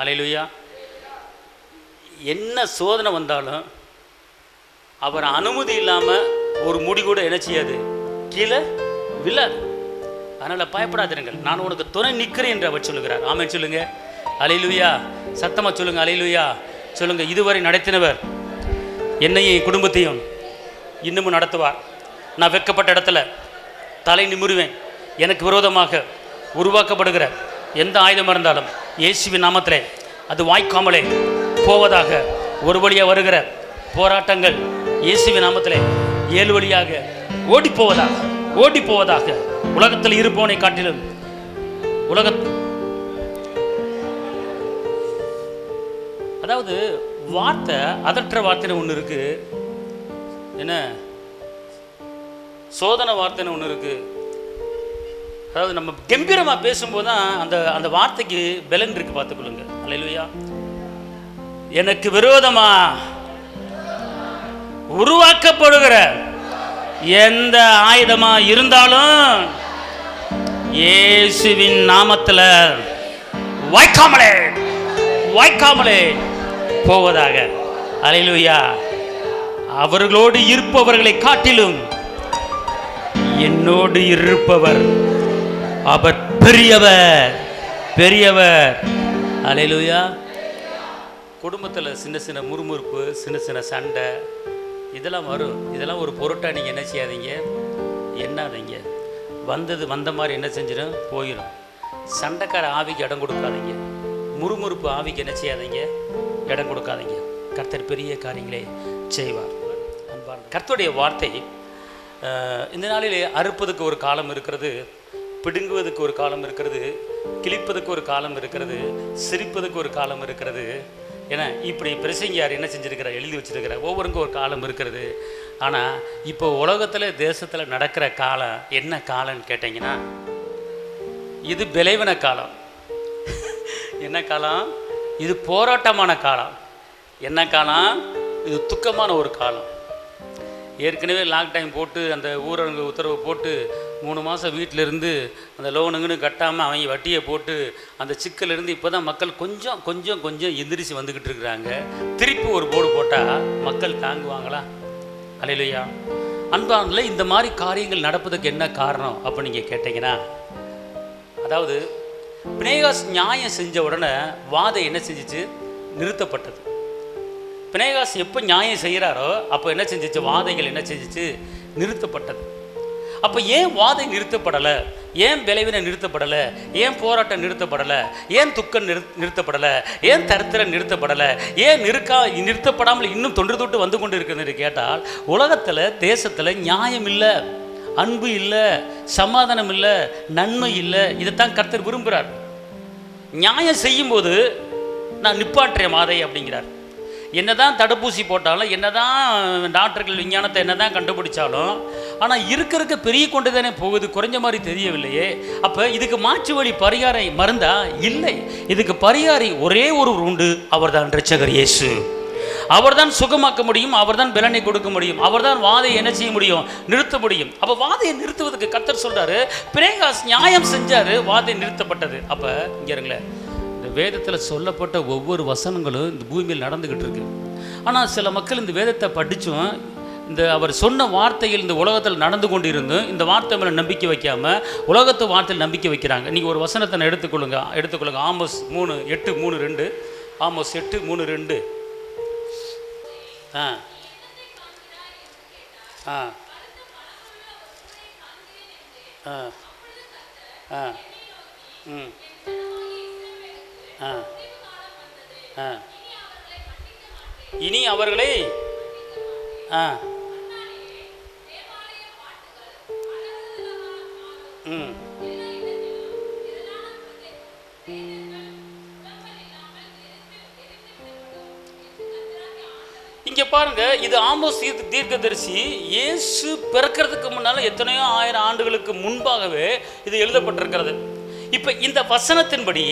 அல்லேலூயா. என்ன சோதனை வந்தாலும் அவர் அனுமதி இல்லாமல் ஒரு முடி கூட என்ன செய்யாது, கீழே விழாது. அதனால் பயப்படாதிருங்கள், நான் உனக்கு துணை நிற்கிறேன் என்று அவர் சொல்லுகிறார். ஆமென் சொல்லுங்க. அல்லேலூயா. சத்தமாக சொல்லுங்க. அல்லேலூயா சொல்லுங்க. இதுவரை நடத்தினவர் என்னையும் என் குடும்பத்தையும் இன்னமும் நடத்துவார். நான் வெட்கப்பட்ட இடத்துல தலை நிமிருவேன். எனக்கு விரோதமாக உருவாக்கப்படுகிற எந்த ஆயுதமாக இருந்தாலும் இயேசுவின் நாமத்திலே அது வாய்க்காமலே போவதாக. ஒரு வழியாக வருகிற போராட்டங்கள் இயேசுவின் நாமத்திலே 7 வழியாக ஓடி போவதாக, ஓடி போவதாக. உலகத்தில் இருப்பவனை காட்டிலும் அதாவது வார்த்தை அதற்ற வார்த்தைன்னு ஒன்று இருக்கு, என்ன சோதனை வார்த்தைன்னு ஒன்று இருக்கு. அதாவது நம்ம கம்பீரமாக பேசும்போது தான் அந்த அந்த வார்த்தைக்கு பலன் இருக்கு, பார்த்துக்கொள்ளுங்க. அல்லேலூயா. எனக்கு விரோதமா உருவாக்கப்படுகிற எந்த ஆயுதமா இருந்தாலும் இயேசுவின் நாமத்தில் வாய்க்காமலே வாய்க்காமலே போவதாக. அல்லேலூயா. அவர்களோடு இருப்பவர்களை காட்டிலும் என்னோடு இருப்பவர் அவர் பெரியவர், பெரியவர். அல்லேலூயா. குடும்பத்தில் சின்ன சின்ன முறுமுறுப்பு, சின்ன சின்ன சண்டை இதெல்லாம் வரும். இதெல்லாம் ஒரு பொருட்டாக நீங்கள் என்ன செய்யாதீங்க, எண்ணாதீங்க. வந்தது வந்த மாதிரி என்ன செஞ்சிடும், போயிடும். சண்டைக்கார ஆவிக்கு இடம் கொடுக்காதீங்க. முறுமுறுப்பு ஆவிக்கு என்ன செய்யாதீங்க, இடம் கொடுக்காதீங்க. கர்த்தர் பெரிய காரியங்களே செய்வார். கர்த்தருடைய வார்த்தை இந்த நாளிலே அறுப்பதுக்கு ஒரு காலம் இருக்கிறது, பிடுங்குவதுக்கு ஒரு காலம் இருக்கிறது, கிழிப்பதுக்கு ஒரு காலம் இருக்கிறது, சிரிப்பதுக்கு ஒரு காலம் இருக்கிறது. ஏன்னா இப்படி பிரசங்கியார் என்ன செஞ்சுருக்கிறார், எழுதி வச்சிருக்கிறார். ஒவ்வொருக்கும் ஒரு காலம் இருக்கிறது. ஆனால் இப்போ உலகத்தில் தேசத்தில் நடக்கிற காலம் என்ன காலம்னு கேட்டிங்கன்னா, இது விளைவின காலம். என்ன காலம் இது? போராட்டமான காலம். என்ன காலம் இது? துக்கமான ஒரு காலம். ஏற்கனவே லாக் டைம் போட்டு அந்த ஊரடங்கு உத்தரவு போட்டு 3 மாதம் வீட்டில் இருந்து அந்த லோனுங்கன்னு கட்டாமல் அவங்க வட்டியை போட்டு அந்த சிக்கலிருந்து இப்போ தான் மக்கள் கொஞ்சம் கொஞ்சம் கொஞ்சம் எந்திரிச்சு வந்துக்கிட்டு இருக்கிறாங்க. திருப்பி ஒரு போர்டு போட்டால் மக்கள் தாங்குவாங்களா? அல்லேலூயா. அன்பானதில் இந்த மாதிரி காரியங்கள் நடப்பதுக்கு என்ன காரணம் அப்போ நீங்கள் கேட்டிங்கன்னா, அதாவது பினேகாஸ் நியாயம் செஞ்ச உடனே வாதை என்ன செஞ்சிச்சு, நிறுத்தப்பட்டது. பினேகாஸ் எப்போ நியாயம் செய்கிறாரோ அப்போ என்ன செஞ்சிச்சு, வாதைகள் என்ன செஞ்சிச்சு, நிறுத்தப்பட்டது. அப்போ ஏன் வாதை நிறுத்தப்படலை, ஏன் விளைவினை நிறுத்தப்படலை, ஏன் போராட்டம் நிறுத்தப்படலை, ஏன் துக்கம் நிறுத்தப்படலை, ஏன் தரித்திரம் நிறுத்தப்படலை, ஏன் நிறுத்தப்படாமல் இன்னும் தொன்று வந்து கொண்டு இருக்குதுன்னு கேட்டால், உலகத்தில் தேசத்தில் நியாயம் இல்லை, அன்பு இல்லை, சமாதானம் இல்லை, நன்மை இல்லை. இதைத்தான் கர்த்தர் விரும்புகிறார். நியாயம் செய்யும்போது நான் நிப்பாட்டுறேன் வாதை அப்படிங்கிறார். என்னதான் தடுப்பூசி போட்டாலும், என்னதான் டாக்டர்கள் விஞ்ஞானத்தை என்னதான் கண்டுபிடிச்சாலும், ஆனால் இருக்க பெரிய கொண்டு தானே போகுது, குறைஞ்ச மாதிரி தெரியவில்லையே. அப்போ இதுக்கு மாற்று வழி பரிகாரை மருந்தா? இல்லை. இதுக்கு பரிகாரி ஒரே ஒருவர் உண்டு, அவர்தான் இரட்சகர் இயேசு. அவர்தான் சுகமாக்க முடியும், அவர்தான் பலனை கொடுக்க முடியும், அவர்தான் வாதையை என்ன செய்ய முடியும், நிறுத்த முடியும். அப்போ வாதையை நிறுத்துவதற்கு கர்த்தர் சொல்றாரு, பினேகாஸ் நியாயம் செஞ்சாரு, வாதை நிறுத்தப்பட்டது. அப்போ இங்க இருங்களேன், இந்த வேதத்தில் சொல்லப்பட்ட ஒவ்வொரு வசனங்களும் இந்த பூமியில் நடந்துகிட்டு இருக்கு. ஆனால் சில மக்கள் இந்த வேதத்தை படித்தும் இந்த அவர் சொன்ன வார்த்தைகள் இந்த உலகத்தில் நடந்து கொண்டு இருந்தும் இந்த வார்த்தை மேலே நம்பிக்கை வைக்காமல் உலகத்து வார்த்தையில் நம்பிக்கை வைக்கிறாங்க. நீங்கள் ஒரு வசனத்தை நான் எடுத்துக்கொள்ளுங்க. ஆமோஸ் 3:8-3:2. ஆமோஸ் 8:3:2. ஆ ஆ ஆ ஆ ம் ஆ ஆ இனி அவர்களை ஆ ம் இங்கே பாருங்க, இது ஆமோஸ் தீர்க்கதரிசி இயேசு பிறக்கிறதுக்கு முன்னால் எத்தனையோ 1000 ஆண்டுகளுக்கு முன்பாகவே இது எழுதப்பட்டிருக்கிறது. இப்போ இந்த வசனத்தின்படி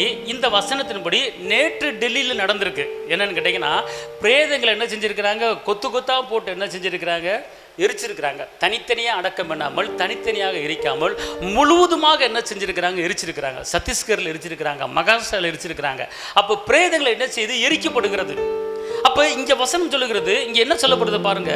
நேற்று டெல்லியில் நடந்திருக்கு. என்னன்னு கேட்டிங்கன்னா, பிரேதங்களை என்ன செஞ்சுருக்கிறாங்க, கொத்து கொத்தாக போட்டு என்ன செஞ்சுருக்கிறாங்க, எரிச்சிருக்கிறாங்க. தனித்தனியாக அடக்கம் பண்ணாமல், தனித்தனியாக எரிக்காமல் முழுவதுமாக என்ன செஞ்சுருக்கிறாங்க, எரிச்சிருக்கிறாங்க. சத்தீஸ்கரில் எரிச்சிருக்கிறாங்க, மகாராஷ்டிராவில் எரிச்சிருக்கிறாங்க. அப்போ பிரேதங்களை என்ன செய்து எரிக்கப்படுகிறது. அப்போ இங்கே வசனம் சொல்லுகிறது, இங்கே என்ன சொல்லப்படுது பாருங்க,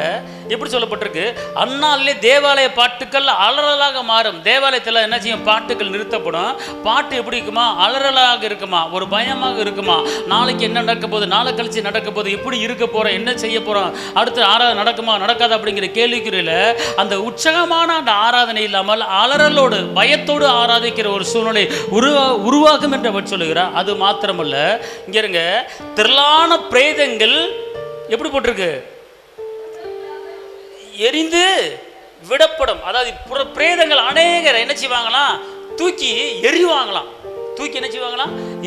எப்படி சொல்லப்பட்டிருக்கு. அந்நாளிலே தேவாலய பாட்டுக்கள் அலறலாக மாறும். தேவாலயத்தில் என்ன செய்யும், பாட்டுக்கள் நிறுத்தப்படும். பாட்டு எப்படி இருக்குமா, அலறலாக இருக்குமா, ஒரு பயமாக இருக்குமா. நாளைக்கு என்ன நடக்க போகுது, நாளை கழிச்சு நடக்க போகுது, எப்படி இருக்க போகிறோம், என்ன செய்ய போகிறோம், அடுத்து ஆராதனை நடக்குமா நடக்காது அப்படிங்கிற கேள்விக்குறியில் அந்த உற்சாகமான அந்த ஆராதனை இல்லாமல் அலறலோடு பயத்தோடு ஆராதிக்கிற ஒரு சூழ்நிலை உருவாகும் என்று அவர் சொல்லுகிறார். அது மாத்திரமல்ல, இங்கே இருங்க, திரளான பிரேதங்கள் எப்படி போட்டிருக்கு, எரிந்து விடப்படும். அதாவது பிரேதங்கள் அநேகர் என்ன செய்வாங்களாம், தூக்கி எரிவாங்களாம்,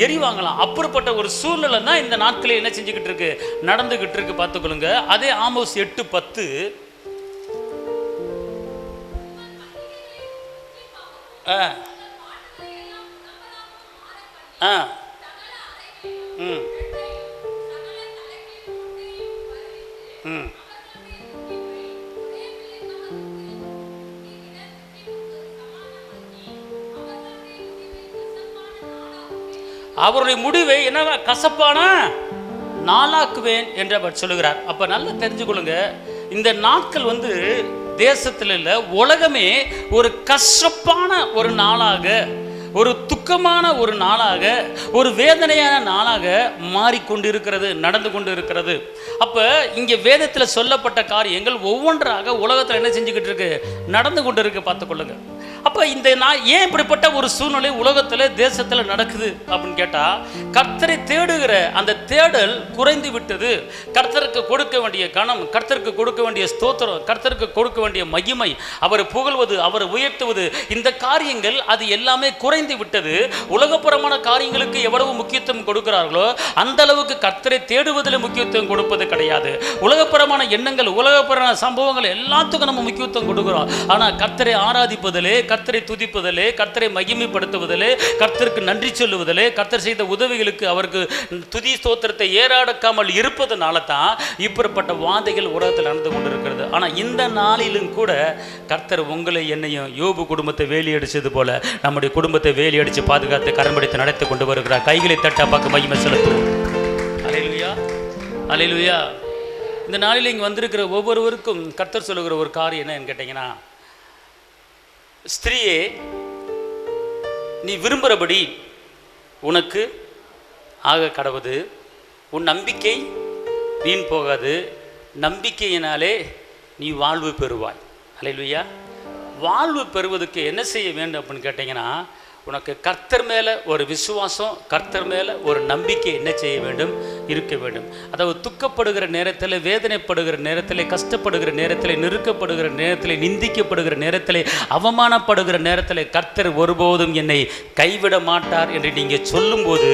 எரிவாங்களாம். அப்படிப்பட்ட ஒரு சூழ்நிலை தான் இந்த நாட்களில் என்ன செஞ்சுக்கிட்டு இருக்கு, நடந்துகிட்டு இருக்கு. பார்த்துக்கொள்ளுங்க. அதே ஆமோஸ் 8:10 அவருடைய முடிவை என்ன, கசப்பான நாளாக்குவேன் என்று அவர் சொல்லுகிறார். அப்ப நல்லா தெரிஞ்சுக்கொள்ளுங்க, இந்த நாட்கள் தேசத்தில் இல்லை, உலகமே ஒரு கசப்பான ஒரு நாளாக, ஒரு துக்கமான ஒரு நாளாக, ஒரு வேதனையான நாளாக மாறிக்கொண்டிருக்கிறது, நடந்து கொண்டு இருக்கிறது. அப்போ இங்கே வேதத்தில் சொல்லப்பட்ட காரியங்கள் ஒவ்வொன்றாக உலகத்தில் என்ன செஞ்சுக்கிட்டு இருக்கு, நடந்து கொண்டு இருக்கு. பார்த்துக்கொள்ளுங்க. அப்போ இந்த ஏன் இப்படிப்பட்ட ஒரு சூழ்நிலை உலகத்தில் தேசத்தில் நடக்குது அப்படின்னு கேட்டால், கர்த்தரை தேடுகிற அந்த தேடல் குறைந்து விட்டது. கர்த்தருக்கு கொடுக்க வேண்டிய கணம், கர்த்தருக்கு கொடுக்க வேண்டிய ஸ்தோத்திரம், கர்த்தருக்கு கொடுக்க வேண்டிய மகிமை, அவரை புகழ்வது, அவரை உயர்த்துவது, இந்த காரியங்கள் அது எல்லாமே குறைந்து விட்டது. உலகப்புறமான காரியங்களுக்கு எவ்வளவு முக்கியத்துவம் கொடுக்கிறார்களோ அந்த அளவுக்கு கர்த்தரை தேடுவதில் முக்கியத்துவம் கொடுப்பது கிடையாது. உலகப்புறமான எண்ணங்கள், உலகப்புறமான சம்பவங்கள் எல்லாத்துக்கும் நம்ம முக்கியத்துவம் கொடுக்கிறோம். ஆனால் கர்த்தரை ஆராதிப்பதிலே, கர்த்தரை துதிப்பதிலே, கர்த்தரை மகிமைப்படுத்துவதிலே, கர்த்தருக்கு நன்றி சொல்லுவதிலே, கர்த்தர் செய்த உதவிகளுக்கு அவருக்கு துதி ஸ்தோத்திரத்தை ஏறாடக்காமல் இருப்பதனால தான் இப்படிப்பட்ட வாதைகள் உலகத்தில் நடந்து கொண்டிருக்கிறது. ஆனால் இந்த நாளிலும் கூட கர்த்தர் உங்களை என்னையும் யோபு குடும்பத்தை வேலி அடிச்சது போல நம்முடைய குடும்பத்தை வேலி அடித்து பாதுகாத்து கரம்படித்து நடத்தி கொண்டு வருகிறார். கைகளை தட்ட பார்க்க மகிமை செலுத்துவோம். அல்லேலூயா, அல்லேலூயா. இந்த நாளில் இங்கே வந்திருக்கிற ஒவ்வொருவருக்கும் கர்த்தர் சொல்லுகிற ஒரு காரியம் என்னன்னு கேட்டிங்கன்னா, ஸ்திரீயே, நீ விரும்புகிறபடி உனக்கு ஆக கடவுது. உன் நம்பிக்கை வீண் போகாது. நம்பிக்கையினாலே நீ வாழ்வு பெறுவாய். அல்லேலூயா. வாழ்வு பெறுவதற்கு என்ன செய்ய வேண்டும் அப்படின்னு கேட்டிங்கன்னா, உனக்கு கர்த்தர் மேலே ஒரு விசுவாசம், கர்த்தர் மேலே ஒரு நம்பிக்கை என்ன செய்ய வேண்டும், இருக்க வேண்டும். அதாவது துக்கப்படுகிற நேரத்தில், வேதனைப்படுகிற நேரத்தில், கஷ்டப்படுகிற நேரத்தில், நெருக்கப்படுகிற நேரத்தில், நிந்திக்கப்படுகிற நேரத்தில், அவமானப்படுகிற நேரத்தில் கர்த்தர் ஒருபோதும் என்னை கைவிட மாட்டார் என்று நீங்கள் சொல்லும்போது,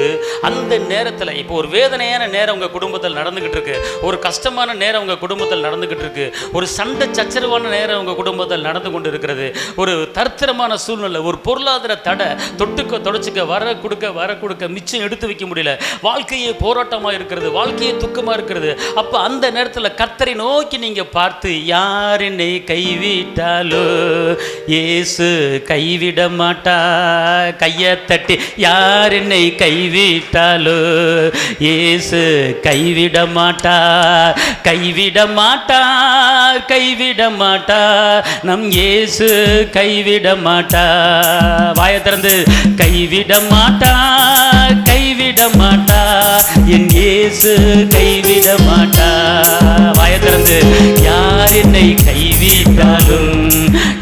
அந்த நேரத்தில் இப்போ ஒரு வேதனையான நேரம் உங்கள் குடும்பத்தில் நடந்துக்கிட்டு இருக்கு, ஒரு கஷ்டமான நேரம் உங்கள் குடும்பத்தில் நடந்துக்கிட்டு இருக்கு, ஒரு சண்டை சச்சரவான நேரம் உங்கள் குடும்பத்தில் நடந்து கொண்டு இருக்கிறது, ஒரு தரித்திரமான சூழ்நிலை, ஒரு பொருளாதார தடை, தொட்டுக்க தொடச்சிக்க வர கொடுக்க மிச்சம் எடுத்து வைக்க முடியல, வாழ்க்கையே போராட்டமாக இருக்கிறது, வாழ்க்கையே துக்கமாக இருக்கிறது. அப்போ அந்த நேரத்தில் கர்த்தரை நோக்கி நீங்கள் பார்த்து, யார் என்னை கைவிட்டாலோ இயேசு கைவிட மாட்டா. கையை தட்டி, யார் என்னை கைவிட்டாலோ இயேசு கைவிட மாட்டார், கைவிட மாட்டார், கைவிட மாட்டார், நம் இயேசு கைவிட மாட்டார். வாயை திறந்து, கைவிட மாட்டார், கைவிட மாட்டார், என் இயேசு கைவிட மாட்டார். வாயை திறந்து, யார் என்னை கைவிட்டாலும்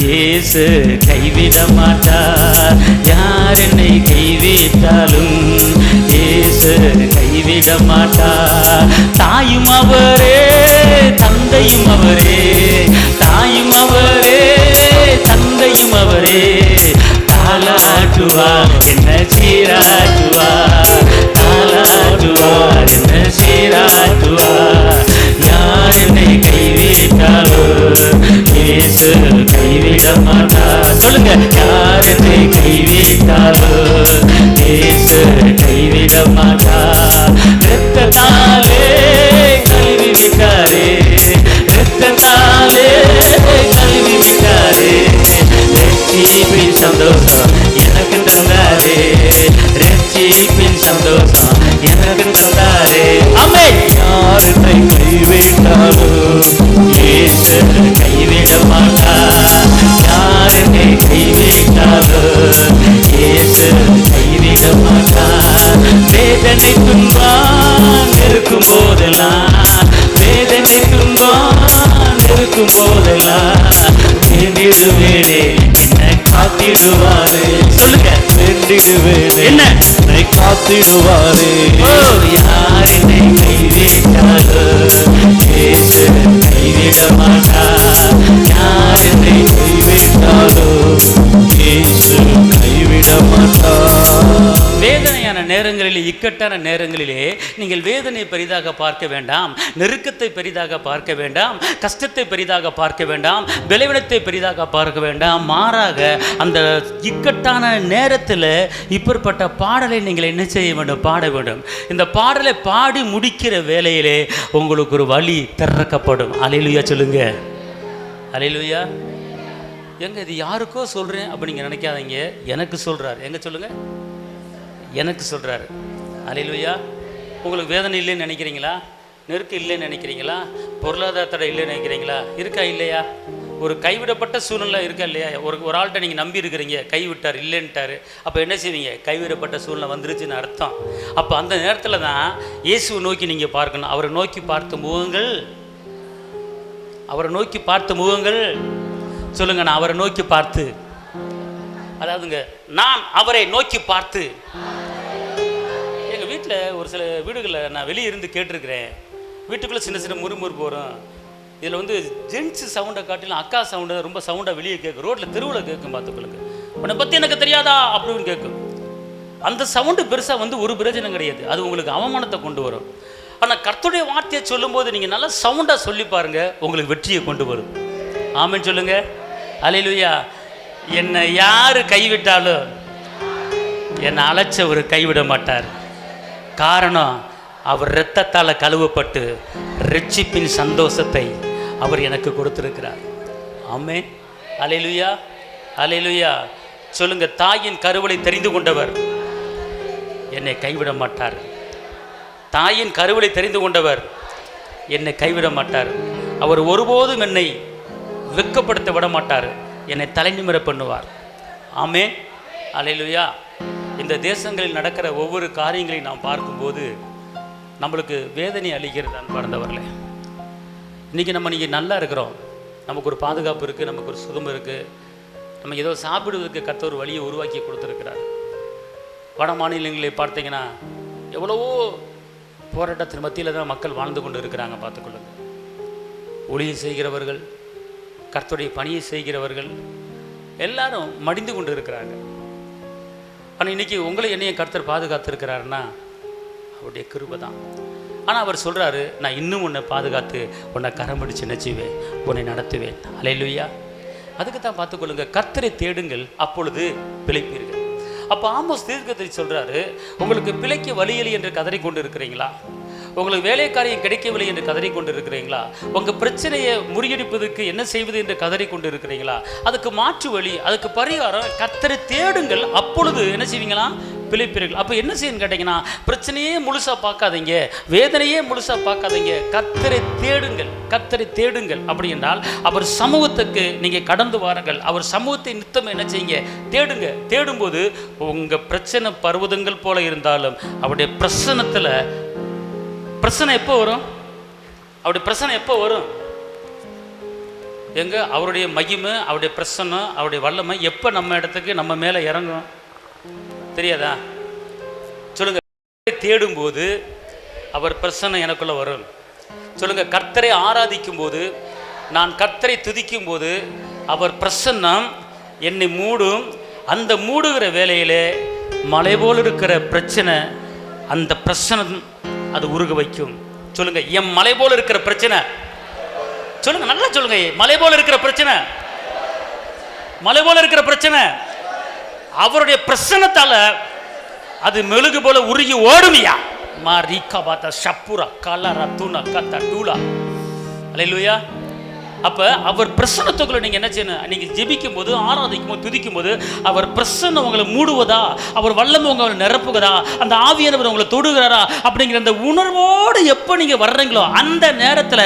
இயேசு கைவிட மாட்டார், யார் என்னை கைவிட்டாலும் இயேசு கைவிட மாட்டார். தாயும் அவரே, தந்தையும் அவரே, தாயும் அவரே, தந்தையும் அவரே, தாலாட்டுவார் என்ன சீராட்டுவார், தாலாட்டுவார் என்ன சீராட்டுவார். யார் என்னை கைவிட்டாலோ இயேசு கைவிட மாட்டார். சொல்லுங்க, யார் என்னை கைவிட்டாலோ இயேசு கைவிட மாட்டார். யார் என்னை கைவிட்டாலும் இயேசு கைவிட மாட்டார். வேதனை துன்பம் இருக்கும் போதெல்லாம், வேதனை துன்பம் இருக்கும் போதெல்லாம் வேண்டிடுவேனே என்னை காத்திடுவாரே. சொல்லுங்க, வேண்டிடுவேனே என்னை காத்திடுவாரே. யார் என்னை கைவிட்டாலும் இயேசு கைவிட மாட்டார். யார் என்னை கைவிட்டாலும் இயேசு கைவிட மாட்டார். வேதனையான நேரங்களிலே, இக்கட்டான நேரங்களிலே நீங்கள் வேதனை பெரிதாக பார்க்க வேண்டாம், நெருக்கத்தை பெரிதாக பார்க்க வேண்டாம், கஷ்டத்தை பெரிதாக பார்க்க வேண்டாம், பலவீனத்தை பெரிதாக பார்க்க வேண்டாம். மாறாக அந்த இக்கட்டான நேரத்தில் இப்படிப்பட்ட பாடலை நீங்கள் என்ன செய்ய வேண்டும்? பாட வேண்டும். இந்த பாடலை பாடி முடிக்கிற வேளையிலே உங்களுக்கு ஒரு வழி திறக்கப்படும். அல்லேலூயா சொல்லுங்க. அல்லேலூயா. எங்க இது யாருக்கோ சொல்றேன் அப்படி நீங்க நினைக்காதீங்க, எனக்கு சொல்றாரு. எங்க சொல்லுங்க, எனக்கு சொல்றாரு. அல்லேலூயா. உங்களுக்கு வேதனை இல்லைன்னு நினைக்கிறீங்களா? நெருக்கம் இல்லைன்னு நினைக்கிறீங்களா? பொருளாதார தடை இல்லைன்னு நினைக்கிறீங்களா? இருக்கா இல்லையா? ஒரு கைவிடப்பட்ட சூழ்நிலை இருக்கா இல்லையா? ஒரு ஆள்கிட்ட நீங்கள் நம்பி இருக்கிறீங்க, கைவிட்டார், இல்லைன்ட்டார். அப்போ என்ன செய்வீங்க? கைவிடப்பட்ட சூழ்நிலை வந்துருச்சுன்னு அர்த்தம். அப்போ அந்த நேரத்தில் தான் இயேசுவை நோக்கி நீங்கள் பார்க்கணும். அவரை நோக்கி பார்த்த முகங்கள், அவரை நோக்கி பார்த்த முகங்கள் சொல்லுங்க. நான் அவரை நோக்கி பார்த்து, அதாவதுங்க, நான் அவரை நோக்கி பார்த்து. எங்கள் வீட்டில் ஒரு சில வீடுகளில் நான் வெளியே இருந்து கேட்டிருக்கிறேன். வீட்டுக்குள்ளே சின்ன சின்ன முறுமுறுப்பு வரும். இதில் வந்து ஜென்ஸு சவுண்டை காட்டிலும் அக்கா சவுண்டை ரொம்ப சவுண்டாக வெளியே கேட்கும். ரோட்டில் தெருவில் கேட்கும். பார்த்துக்களுக்கு உன்னை பற்றி எனக்கு தெரியாதா அப்படின்னு கேட்கும். அந்த சவுண்டு பெருசாக வந்து ஒரு பிரயோஜனம் கிடையாது. அது உங்களுக்கு அவமானத்தை கொண்டு வரும். ஆனால் கர்த்தருடைய வார்த்தையை சொல்லும்போது நீங்கள் நல்லா சவுண்டாக சொல்லி பாருங்கள், உங்களுக்கு வெற்றியை கொண்டு வரும். ஆமென் சொல்லுங்க. அல்லேலூயா. என்னை யார் கைவிட்டாலும் என்னை அழைச்சவர் கைவிட மாட்டார். காரணம், அவர் இரத்தத்தால் கழுவப்பட்டு ரட்சிப்பின் சந்தோஷத்தை அவர் எனக்கு கொடுத்திருக்கிறார். ஆமென். அல்லேலூயா. அல்லேலூயா. சொல்லுங்க, தாயின் கருவலை தெரிந்து கொண்டவர் என்னை கைவிட மாட்டார். தாயின் கருவலை தெரிந்து கொண்டவர் என்னை கைவிட மாட்டார். அவர் ஒருபோதும் என்னை வெட்கப்படுத்த விட மாட்டார். என்னை தலைநிமிர பண்ணுவார். ஆமென். அல்லேலூயா. இந்த தேசங்களில் நடக்கிற ஒவ்வொரு காரியங்களையும் நாம் பார்க்கும்போது நம்மளுக்கு வேதனை அளிக்கிறது. அன்பார்ந்தவர்களே, இன்றைக்கி நீங்கள் நல்லா இருக்கிறோம், நமக்கு ஒரு பாதுகாப்பு இருக்குது, நமக்கு ஒரு சுகம் இருக்குது, நம்ம ஏதோ சாப்பிடுவதற்கு கர்த்தர் ஒரு வழியை உருவாக்கி கொடுத்துருக்கிறார். வட மாநிலங்களை பார்த்தீங்கன்னா எவ்வளவோ போராட்டத்தின் மத்தியில் தான் மக்கள் வாழ்ந்து கொண்டு இருக்கிறாங்க. பார்த்துக்கொள்ளுங்க. ஊழியம் செய்கிறவர்கள், கர்த்தருடைய பணியை செய்கிறவர்கள் எல்லாரும் மடிந்து கொண்டு இருக்கிறாங்க. ஆனால் இன்றைக்கி உங்களை என்னையும் கர்த்தர் பாதுகாத்துருக்கிறாருன்னா அவருடைய கிருபை தான். ஆனால் அவர் சொல்கிறாரு, நான் இன்னும் உன்னை பாதுகாத்து உன்னை கரம் பிடிச்சு நினைச்சுவேன், உன்னை நடத்துவேன். அல்லேலூயா. அதுக்கு தான் பார்த்துக்கொள்ளுங்க, கர்த்தரை தேடுங்கள், அப்பொழுது பிழைப்பீர்கள். அப்போ ஆமோஸ் தீர்க்கதரிசி சொல்கிறாரு, உங்களுக்கு பிழைக்க வழியில்லை என்று கதறி கொண்டு இருக்கிறீங்களா? உங்களுக்கு வேலைக்காரியம் கிடைக்கவில்லை என்று கதறி கொண்டு இருக்கிறீங்களா? உங்கள் பிரச்சனையை முறியடிப்பதற்கு என்ன செய்வது என்று கதறி கொண்டு இருக்கிறீங்களா? அதுக்கு மாற்று வழி, அதுக்கு பரிகாரம், கர்த்தரை தேடுங்கள், அப்பொழுது என்ன செய்வீங்களா? பிழைப்பீர்கள். அப்போ என்ன செய்யணும் கேட்டிங்கன்னா, பிரச்சனையே முழுசாக பார்க்காதீங்க, வேதனையே முழுசாக பார்க்காதீங்க, கர்த்தரை தேடுங்கள், கர்த்தரை தேடுங்கள். அப்படி என்றால் அவர் சமூகத்துக்கு நீங்கள் கடந்து வாருங்கள். அவர் சமூகத்தை நித்தம் என்ன செய்யுங்க? தேடுங்க. தேடும்போது உங்கள் பிரச்சனை பர்வதங்கள் போல இருந்தாலும் அவருடைய பிரசன்னத்தில், பிரச்சனை எப்போ வரும்? அவருடைய பிரச்சனை எப்போ வரும்? எங்க அவருடைய மகிமை, அவருடைய பிரசன்னம், அவருடைய வல்லமை எப்போ நம்ம இடத்துக்கு நம்ம மேலே இறங்கும் தெரியாதா? சொல்லுங்க. தேடும்போது அவர் பிரசன்னம் எனக்குள்ள வரும். சொல்லுங்க. கர்த்தரை ஆராதிக்கும் போது, நான் கர்த்தரை துதிக்கும் போது அவர் பிரசன்னம் என்னை மூடும். அந்த மூடுகிற வேளையிலே மலை போல் இருக்கிற பிரச்சனை, அந்த பிரச்சனை அது உருக வைக்கும். சொல்லுங்க. என் மலை போல இருக்கிற பிரச்சனை, சொல்லுங்க, நல்லா சொல்லுங்க, மலை போல இருக்கிற பிரச்சனை, மலை போல இருக்கிற பிரச்சனை அவருடைய பிரசன்னத்தால அது மெழுகு போல உருகி ஓடுமியா. மாரிகா பாத்தா ஷப்புரா கலரா தூணா கத்தா டூலா. அல்லேலூயா. அப்போ அவர் பிரசன்னத்துக்குள்ள நீங்கள் என்ன செய்யணும்? நீங்கள் ஜெபிக்கும் போது, ஆராதிக்கும் போது, துதிக்கும் போது அவர் பிரசன்னம் உங்களை மூடுவதா, அவர் வல்லமை உங்களை நிரப்புகிறா, அந்த ஆவியானவர் உங்களை தொடுகிறாரா அப்படிங்கிற அந்த உணர்வோடு எப்போ நீங்கள் வர்றீங்களோ அந்த நேரத்தில்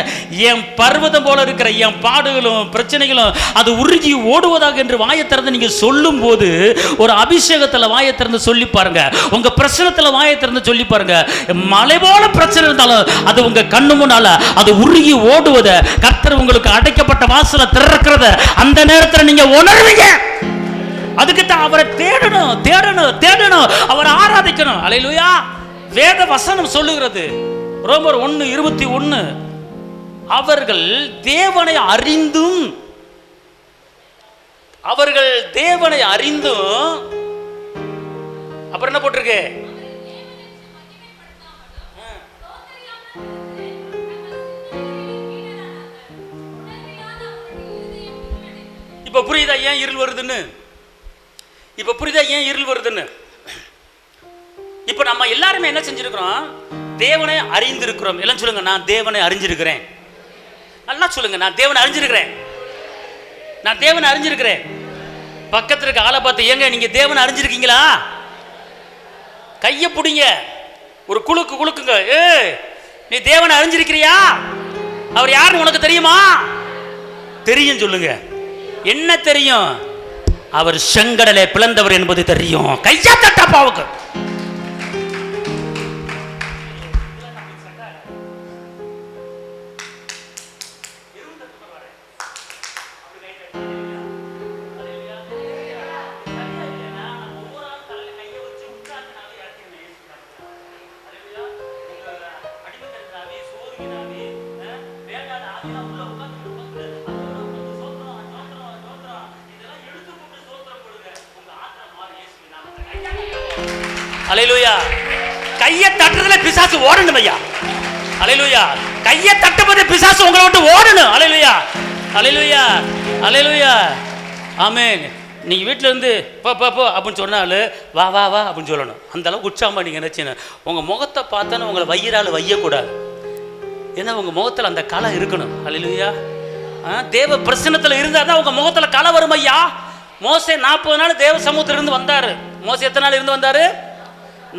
என் பர்வதம் போல இருக்கிற என் பாடுகளும் பிரச்சனைகளும் அது உருகி ஓடுவதாக என்று வாயை திறந்து நீங்கள் சொல்லும் போது, ஒரு அபிஷேகத்தில் வாயை திறந்து சொல்லி பாருங்க, உங்க பிரச்சனத்தில் வாயை திறந்து சொல்லி பாருங்க, மலை போல பிரச்சனை இருந்தாலும் அது உங்க கண்ணு முன்னால அது உருகி ஓடுவத, கர்த்தர் உங்களுக்கு அடைக்கப்பட்ட வாசலை திறக்கிறத அந்த நேரத்தில் நீங்க உணர்வீங்க. அதுக்கு தான் அவரை தேடணும், தேடணும், தேடணும், அவரை ஆராதிக்கணும். அல்லேலூயா. வேத வசனம் சொல்லுகிறது, ரோமர் 1:21, அவர்கள் தேவனை அறிந்தும், அவர்கள் தேவனை அறிந்தும், அப்புறம் என்ன போட்டிருக்கு? இப்ப புரியுதா ஏன் இருள் வருதுன்னு? இப்ப புரியுதா ஏன் இருள் வருதுன்னு? இப்ப நம்ம எல்லாருமே என்ன செஞ்சிருக்கிறோம்? தேவனை அறிந்திருக்கிறோம். எல்லாம் சொல்லுங்க, நான் தேவனை அறிஞ்சிருக்கிறேன். நல்லா சொல்லுங்க, நான் தேவனை அறிஞ்சிருக்கிறேன், நான் தேவனை அறிஞ்சிருக்கிறேன். பக்கத்துல இருக்க ஆளை பார்த்து, ஏங்க நீங்க தேவனை அறிஞ்சிருக்கீங்களா? கையை பிடிங்க, ஒரு குலுக்கு குலுக்குங்க. நீ தேவனை அறிஞ்சிருக்கிறியா? அவர் யாருன்னு உனக்கு தெரியுமா? தெரியும் சொல்லுங்க. என்ன தெரியும்? அவர் செங்கடலை பிளந்தவர் என்பது தெரியும். கையா தட்டாப்பாவுக்கு. அல்லேலூயா. கையை தட்டுறதுல பிசாசு ஓடணும் ஐயா. அல்லேலூயா. கையை தட்டும்போது பிசாசு உங்களை விட்டு ஓடணும். அல்லேலூயா, அல்லேலூயா, அல்லேலூயா. ஆமென். நீங்க வீட்டில் இருந்து போ போ போ அப்படின்னு சொன்னாலும் வா வா வா அப்படின்னு சொல்லணும். அந்த அளவுக்கு உற்சாகமா நீங்க நினைச்சீங்க. உங்க முகத்தை பார்த்தோன்னு உங்களை வயிறால் வையக்கூடாது. ஏன்னா உங்க முகத்தில் அந்த கலை இருக்கணும். அல்லேலூயா. தேவ பிரசன்னத்தில் இருந்தால் தான் உங்க முகத்தில் கலை வரும் ஐயா. மோசே 40 நாள் தேவ சமூகத்தில் இருந்து வந்தாரு. மோசே எத்தனை நாள் இருந்து வந்தாரு?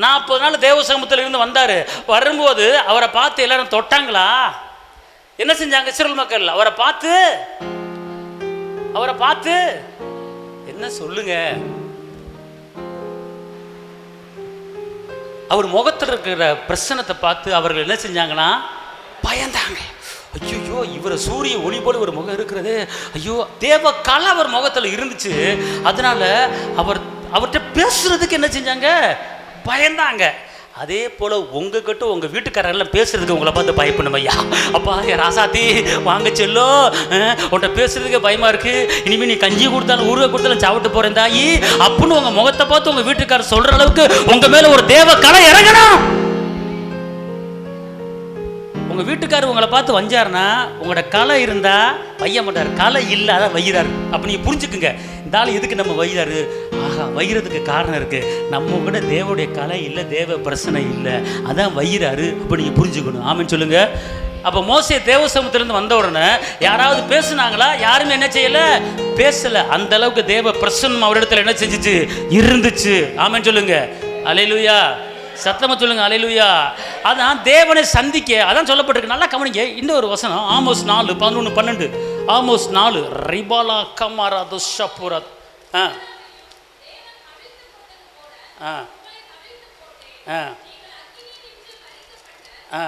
40 நாள் தேவ சமூகத்தில் இருந்து வந்தாரு. வரும்போது அவரை பார்த்து எல்லாரும் தொட்டாங்களா? என்ன செஞ்சாங்க இஸ்ரவேல் மக்கள்? அவரை பார்த்து என்ன சொல்லுங்க? அவர் முகத்தில் இருக்கிற பிரசன்னத்தை பார்த்து அவர்கள் என்ன செஞ்சாங்கன்னா பயந்தாங்க. ஐயோ, இவர் சூரிய ஒளி போல ஒரு முகம் இருக்கிறது. ஐயோ, தேவ கலை அவர் முகத்தில் இருந்துச்சு. அதனால அவர்கிட்ட பேசுறதுக்கு என்ன செஞ்சாங்க? பயந்தாங்க. அதே போல உங்ககிட்ட உங்க வீட்டுக்காரெல்லாம் பேசுறதுக்கு உங்களை பார்த்து பயப்படணும் ஐயா. அப்பா ராசாத்தி வாங்க செல்லோ, உன்கிட்ட பேசுறதுக்கு பயமா இருக்கு, இனிமே நீ கஞ்சி கொடுத்தாலும் ஊறுகாய் கொடுத்தாலும் சாப்பிட்டு போறேன் தாயி அப்படின்னு உங்க முகத்தை பார்த்து உங்க வீட்டுக்காரர் சொல்ற அளவுக்கு உங்க மேல ஒரு தேவ கலை இறங்கணும். உங்க வீட்டுக்காரர் உங்களை பார்த்து வஞ்சாருன்னா உங்களோட கலை இருந்தா வைய மாட்டார், கலை இல்லை அதான் வைகிறாரு. அப்ப நீங்க புரிஞ்சுக்குங்க, இந்த ஆள் எதுக்கு நம்ம வைகிறாரு? ஆஹா, வைகிறதுக்கு காரணம் இருக்கு. நம்ம கூட தேவனுடைய கலை இல்லை, தேவ பிரசனை இல்லை, அதான் வைகிறாரு. அப்ப நீங்க புரிஞ்சுக்கணும். ஆமென் சொல்லுங்க. அப்ப மோசே தேவசமூகத்திலிருந்து வந்த உடனே யாராவது பேசுனாங்களா? யாருமே என்ன செய்யல, பேசல. அந்த அளவுக்கு தேவ பிரசன்னம் அவரிடத்துல என்ன செஞ்சுச்சு? இருந்துச்சு. ஆமென் சொல்லுங்க. அல்லேலூயா. சத்தமா சொல்லுங்க அல்லேலூயா. அதான் தேவனை சந்திக்க அதான் சொல்லப்பட்டிருக்கு. நல்லா கவனிங்க. இன்னொரு வசனம் ஆமோஸ் 4:11-12. ஆமோஸ் 4 ரிபாலா கமாரா துஷபுரத். ஆ ஆ ஆ ஆ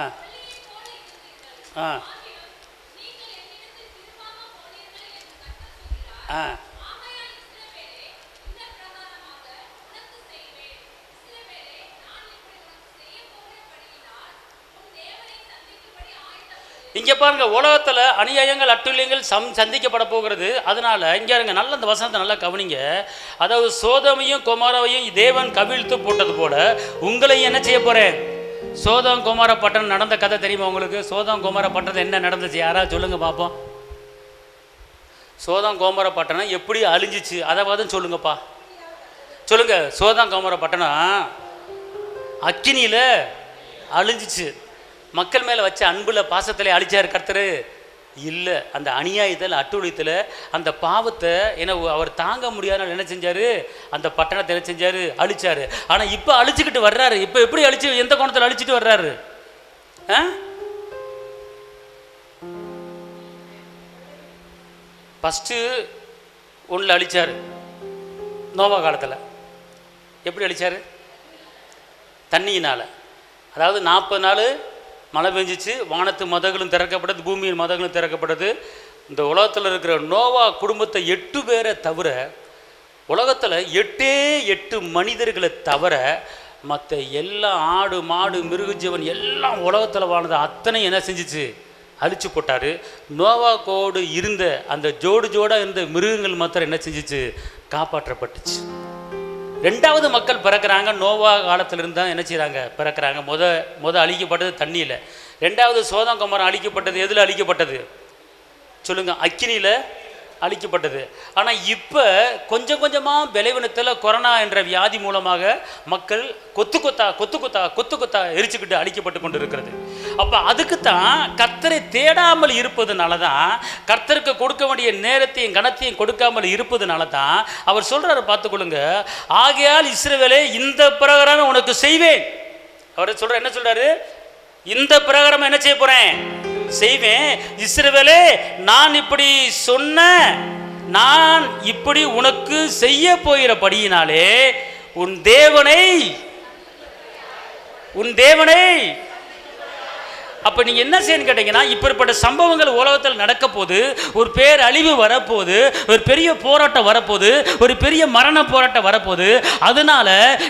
ஆ ஆ இங்கே பாருங்க, உலகத்தில் அநியாயங்கள் அட்டுழியங்கள் சந்திக்கப்பட போகிறது. அதனால இங்கே இருங்க, நல்ல அந்த வசனத்தை நல்லா கவனிங்க. அதாவது சோதோமையும் கொமாராவையும் தேவன் கவிழ்த்து போட்டது போல உங்களையும் என்ன செய்ய போறேன்? சோதம் கொமாரா பட்டணம் நடந்த கதை தெரியுமா உங்களுக்கு? சோதம் கொமாரா பட்டணம் என்ன நடந்துச்சு? யாராவது சொல்லுங்க பார்ப்போம். சோதம் கொமாரா பட்டணம் எப்படி அழிஞ்சிச்சு அதாவது சொல்லுங்கப்பா, சொல்லுங்க. சோதம் கொமாரா பட்டணம் அக்கினியில் அழிஞ்சிச்சு. மக்கள் மேலே வச்ச அன்புல பாசத்திலே அழிச்சார் கர்த்தர். இல்லை. அந்த அநியாயத்தில் அட்டுழியத்தில் அந்த பாவத்தை ஏன்னா அவர் தாங்க முடியாத என்ன செஞ்சார், அந்த பட்டணத்தை என்ன செஞ்சார், அழிச்சார். ஆனால் இப்போ அழிச்சுக்கிட்டு வர்றாரு. இப்போ எப்படி அழிச்சு, எந்த கோணத்தில் அழிச்சிட்டு வர்றாரு? ஃபஸ்ட்டு ஒன்றில் அழிச்சார். நோவா காலத்தில் எப்படி அழிச்சார்? தண்ணியினால். அதாவது 40 நாள் மழை பெஞ்சிச்சு, வானத்து மதகளும் திறக்கப்பட்டது, பூமியின் மதகளும் திறக்கப்பட்டது. இந்த உலகத்தில் இருக்கிற நோவா குடும்பத்தை 8 பேரை தவிர, உலகத்தில் 8 மனிதர்களை தவிர மற்ற எல்லா ஆடு மாடு மிருகஜீவன் எல்லாம் உலகத்தில் வாழ்ந்த அத்தனை என்ன செஞ்சிச்சு, அழிச்சு போட்டார். நோவா கோடு இருந்த அந்த ஜோடாக இருந்த மிருகங்கள் மாத்திரம் என்ன செஞ்சிச்சு, காப்பாற்றப்பட்டுச்சு. 2வது மக்கள் பிறக்கிறாங்க. நோவா காலத்திலிருந்து தான் என்ன செய்கிறாங்க, பிறக்கிறாங்க. முத அழிக்கப்பட்டது தண்ணியில். 2வது சோதம் குமாரம் அழிக்கப்பட்டது எதில் அழிக்கப்பட்டது சொல்லுங்க? அக்கினியில் அழிக்கப்பட்டது. ஆனால் இப்போ கொஞ்சம் கொஞ்சமாக விளைவினத்தில் கொரோனா என்ற வியாதி மூலமாக மக்கள் கொத்து கொத்தா எரிச்சுக்கிட்டு அழிக்கப்பட்டு கொண்டு இருக்கிறது. அப்போ அதுக்குத்தான் கர்த்தரை தேடாமல் இருப்பதுனால தான், கர்த்தருக்கு கொடுக்க வேண்டிய நேரத்தையும் கனத்தையும் கொடுக்காமல் இருப்பதுனால தான் அவர் சொல்கிறாரு, பார்த்துக்கொள்ளுங்க, ஆகையால் இஸ்ரவேலே இந்த பிரகாரம் உனக்கு செய்வேன். அவர் சொல்கிறார், என்ன சொல்கிறாரு, இந்த பிரகாரம் என்ன செய்ய போகிறேன், செய்வேன். இஸ்ரவேலே நான் இப்படி சொன்ன, நான் இப்படி உனக்கு செய்ய போகிறபடியினாலே உன் தேவனை அப்போ நீங்கள் என்ன செய்யணும்னு கேட்டீங்கன்னா, இப்படிப்பட்ட சம்பவங்கள் உலகத்தில் நடக்க போது, ஒரு பேர் அழிவு வரப்போகுது, ஒரு பெரிய போராட்டம் வரப்போகுது, ஒரு பெரிய மரண போராட்டம் வரப்போகுது. அதனால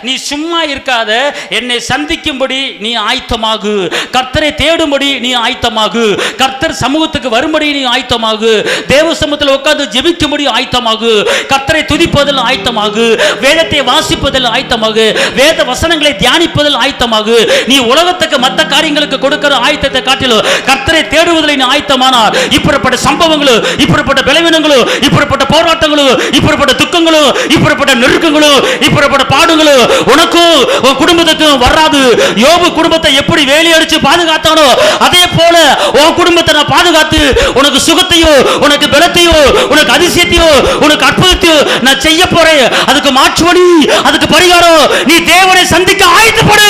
நீ சும்மா இருக்காத, என்னை சந்திக்கும்படி நீ ஆயத்தமாகு, கர்த்தரை தேடும்படி நீ ஆயத்தமாகு, கர்த்தர் சமூகத்துக்கு வரும்படி நீ ஆயத்தமாகு, தேவ சமூகத்தில் உட்கார்ந்து ஜெபிக்கும்படி ஆயத்தமாகு, கர்த்தரை துதிப்பதில் ஆயத்தமாகு, வேதத்தை வாசிப்பதில் ஆயத்தமாகு, வேத வசனங்களை தியானிப்பதில் ஆயத்தமாகு. நீ உலகத்துக்கு மற்ற காரியங்களுக்கு கொடுக்கிற காட்டிலும் கர்த்தரை தேடுவதில் நீ ஆயத்தமானார், இப்படிப்பட்ட சம்பவங்களும், இப்படிப்பட்ட பலவீனங்களும், இப்படிப்பட்ட போராட்டங்களும், இப்படிப்பட்ட துக்கங்களும், இப்படிப்பட்ட நெருக்கங்களும், இப்படிப்பட்ட பாடுகளும் உனக்கும் உன் குடும்பத்துக்கும் வராது. யோபு குடும்பத்தை எப்படி வேலி அடிச்சு பாதுகாத்தானோ அதே போல உன் குடும்பத்தை நான் பாதுகாத்து உனக்கு சுகத்தையோ, உனக்கு பலத்தையோ, உனக்கு அதிசயத்தையோ, உனக்கு அற்புதத்தையோ நான் செய்ய போறேன். அதுக்கு மாற்று வழி, அதுக்கு பரிகாரம், நீ தேவனை சந்திக்க ஆயத்தப்படு,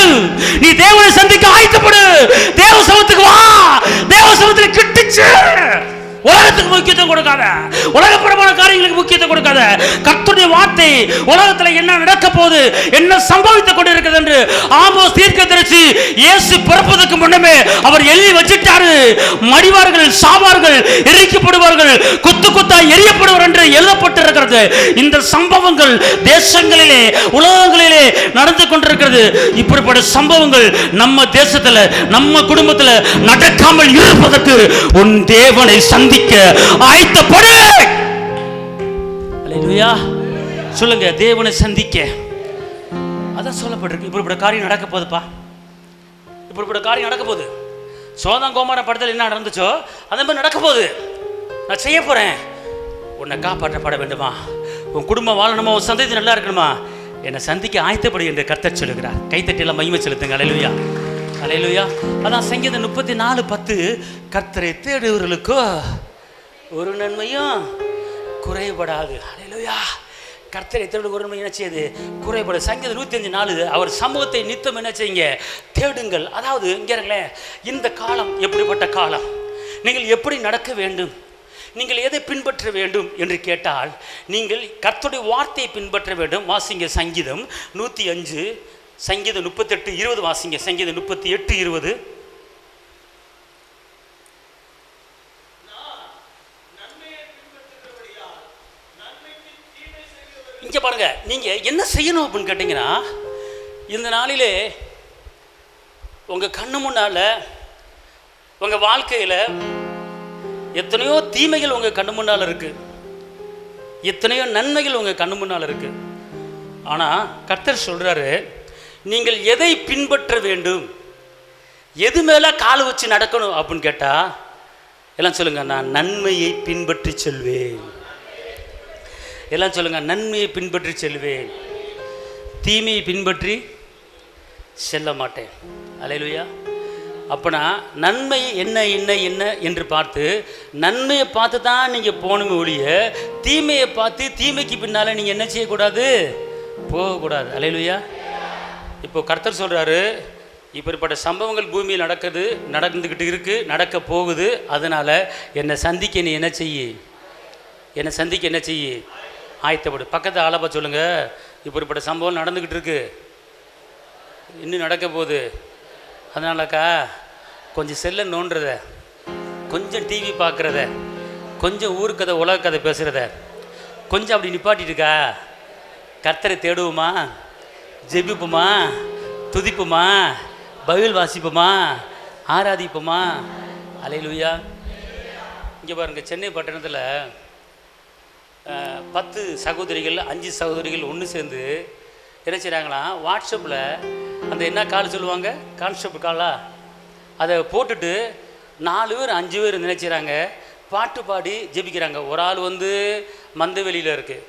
நீ தேவனை சந்திக்க ஆயத்தப்படு. தேவ சமூகத்துக்கு வா, தேவ சமூகத்தில் கிட்டுச்சு. உலகத்துக்கு முக்கியத்துவம் கொடுக்காத, உலகப்பரமான காரியங்களுக்கு முக்கியத்துவம் கொடுக்காத. கர்த்தருடைய வார்த்தை உலகத்தில் என்ன நடக்க போகுது, என்ன சம்பவித்துக் கொண்டிருக்கிறது என்று ஆமோஸ் தீர்க்கதரிசி இயேசு பிறப்பதற்கு முன்னமே அவர் எழுதி வச்சிட்டாரு. மடிவார்கள், சாவார்கள், எரிக்கப்படுவார்கள், கொத்து கொத்தா எரியப்படுவார் என்று எழுதப்பட்டிருக்கிறது. இந்த சம்பவங்கள் தேசங்களிலே, உலகங்களிலே நடந்து கொண்டிருக்கிறது. இப்படிப்பட்ட சம்பவங்கள் நம்ம தேசத்தில், நம்ம குடும்பத்தில் நடக்காமல் இருப்பதற்கு உன் தேவனை சந்திக்க ஆயத்தப்படு. அல்லேலூயா சொல்லுங்க, தேவனை சந்திக்க. அதான் சொல்லப்பட்டிருக்கு. இப்படிப்பட்ட காரியம் நடக்க போகுதுப்பா, இப்படிப்பட்ட காரியம் நடக்க போகுது. சோதம் கோமார படத்தில் என்ன நடந்துச்சோ அதே மாதிரி நடக்க போகுது. நான் செய்ய போறேன். உன்னை காப்பாற்றப்பட வேண்டுமா, உன் குடும்பம் வாழணுமா, உன் சந்ததி நல்லா இருக்கணுமா, என்னை சந்திக்க ஆயத்தப்படு என்று கர்த்தர் சொல்லுகிறார். கைத்தட்டியெல்லாம் மகிமை செலுத்துங்க. அல்லேலூயா அல்லேலூயா. அதான் சங்கீதம் 34:10, கர்த்தரை தேடுவர்களுக்கோ ஒரு நன்மையும் குறைபடாது. அல்லேலூயா. கர்த்தரை தேடுவர்களுக்கு ஒரு நன்மை என்ன செய்யுது, குறைபடாது. சங்கீதம் 105:4, அவர் சமூகத்தை நித்தம் என்ன செய்யுங்க, தேடுங்கள். அதாவது இங்கே இருங்களேன், இந்த காலம் எப்படிப்பட்ட காலம், நீங்கள் எப்படி நடக்க வேண்டும், நீங்கள் எதை பின்பற்ற வேண்டும் என்று கேட்டால் நீங்கள் கர்த்தருடைய வார்த்தையை பின்பற்ற வேண்டும். வாசிங்க சங்கீதம் 105, சங்கீதம் 38:20 வாசிங்க. சங்கீதம் 38:20. இங்க பாருங்க, நீங்க என்ன செய்யணும் அப்படின்னு கேட்டீங்கன்னா, இந்த நாளிலே உங்க கண்ணு முன்னால உங்க வாழ்க்கையில எத்தனையோ தீமைகள் உங்க கண்ணு முன்னால் இருக்கு, எத்தனையோ நன்மைகள் உங்க கண்ணு முன்னால் இருக்கு. ஆனா கர்த்தர் சொல்றாரு, நீங்கள் எதை பின்பற்ற வேண்டும், எது மேல கால் வச்சு நடக்கணும் அப்படின்னு கேட்டா எல்லாம் சொல்லுங்க, நான் நன்மையை பின்பற்றி செல்வேன். எல்லாம் சொல்லுங்க, நன்மையை பின்பற்றி செல்வேன், தீமையை பின்பற்றி செல்ல மாட்டேன். அல்லேலூயா. அப்போனா நன்மை என்ன என்ன என்ன என்று பார்த்து நன்மையை பார்த்து தான் நீங்கள் போகணுமே ஒழிய தீமையை பார்த்து தீமைக்கு பின்னால் நீங்கள் என்ன செய்யக்கூடாது, போகக்கூடாது. அல்லேலூயா. இப்போ கர்த்தர் சொல்கிறாரு, இப்படிப்பட்ட சம்பவங்கள் பூமியில் நடந்துக்கிட்டு இருக்குது, நடக்க போகுது. அதனால் என்னை சந்திக்க நீ என்ன செய்யி, என்னை சந்திக்க என்ன செய்யி, ஆயத்தப்படு. பக்கத்து ஆளப்பா சொல்லுங்கள், இப்படிப்பட்ட சம்பவம் நடந்துக்கிட்டு இருக்கு, இன்னும் நடக்க போகுது. அதனாலக்கா கொஞ்சம் செல்லை நோண்டுறத, கொஞ்சம் டிவி பார்க்குறத, கொஞ்சம் ஊருக்கதை உலக கதை பேசுகிறத கொஞ்சம் அப்படி நிப்பாட்டிட்டுக்கா. கர்த்தரை தேடுவோமா, ஜெபிப்போமா, துதிப்போமா, பைபிள் வாசிப்போமா, ஆராதிப்போமா. அல்லேலூயா. இங்கே பாருங்கள், சென்னை பட்டணத்தில் 10 சகோதரிகள் 5 சகோதரிகள் ஒன்று சேர்ந்து என்ன செய்கிறாங்களா, வாட்ஸ்அப்பில் அந்த என்ன கால் சொல்லுவாங்க, கான்ஸ்டபிள் காலா, அதை போட்டுட்டு 4 பேர் 5 பேர் நினைச்சிடறாங்க, பாட்டு பாடி ஜெபிக்கிறாங்க. ஒரு ஆள் மந்தவெளியில் இருக்குது,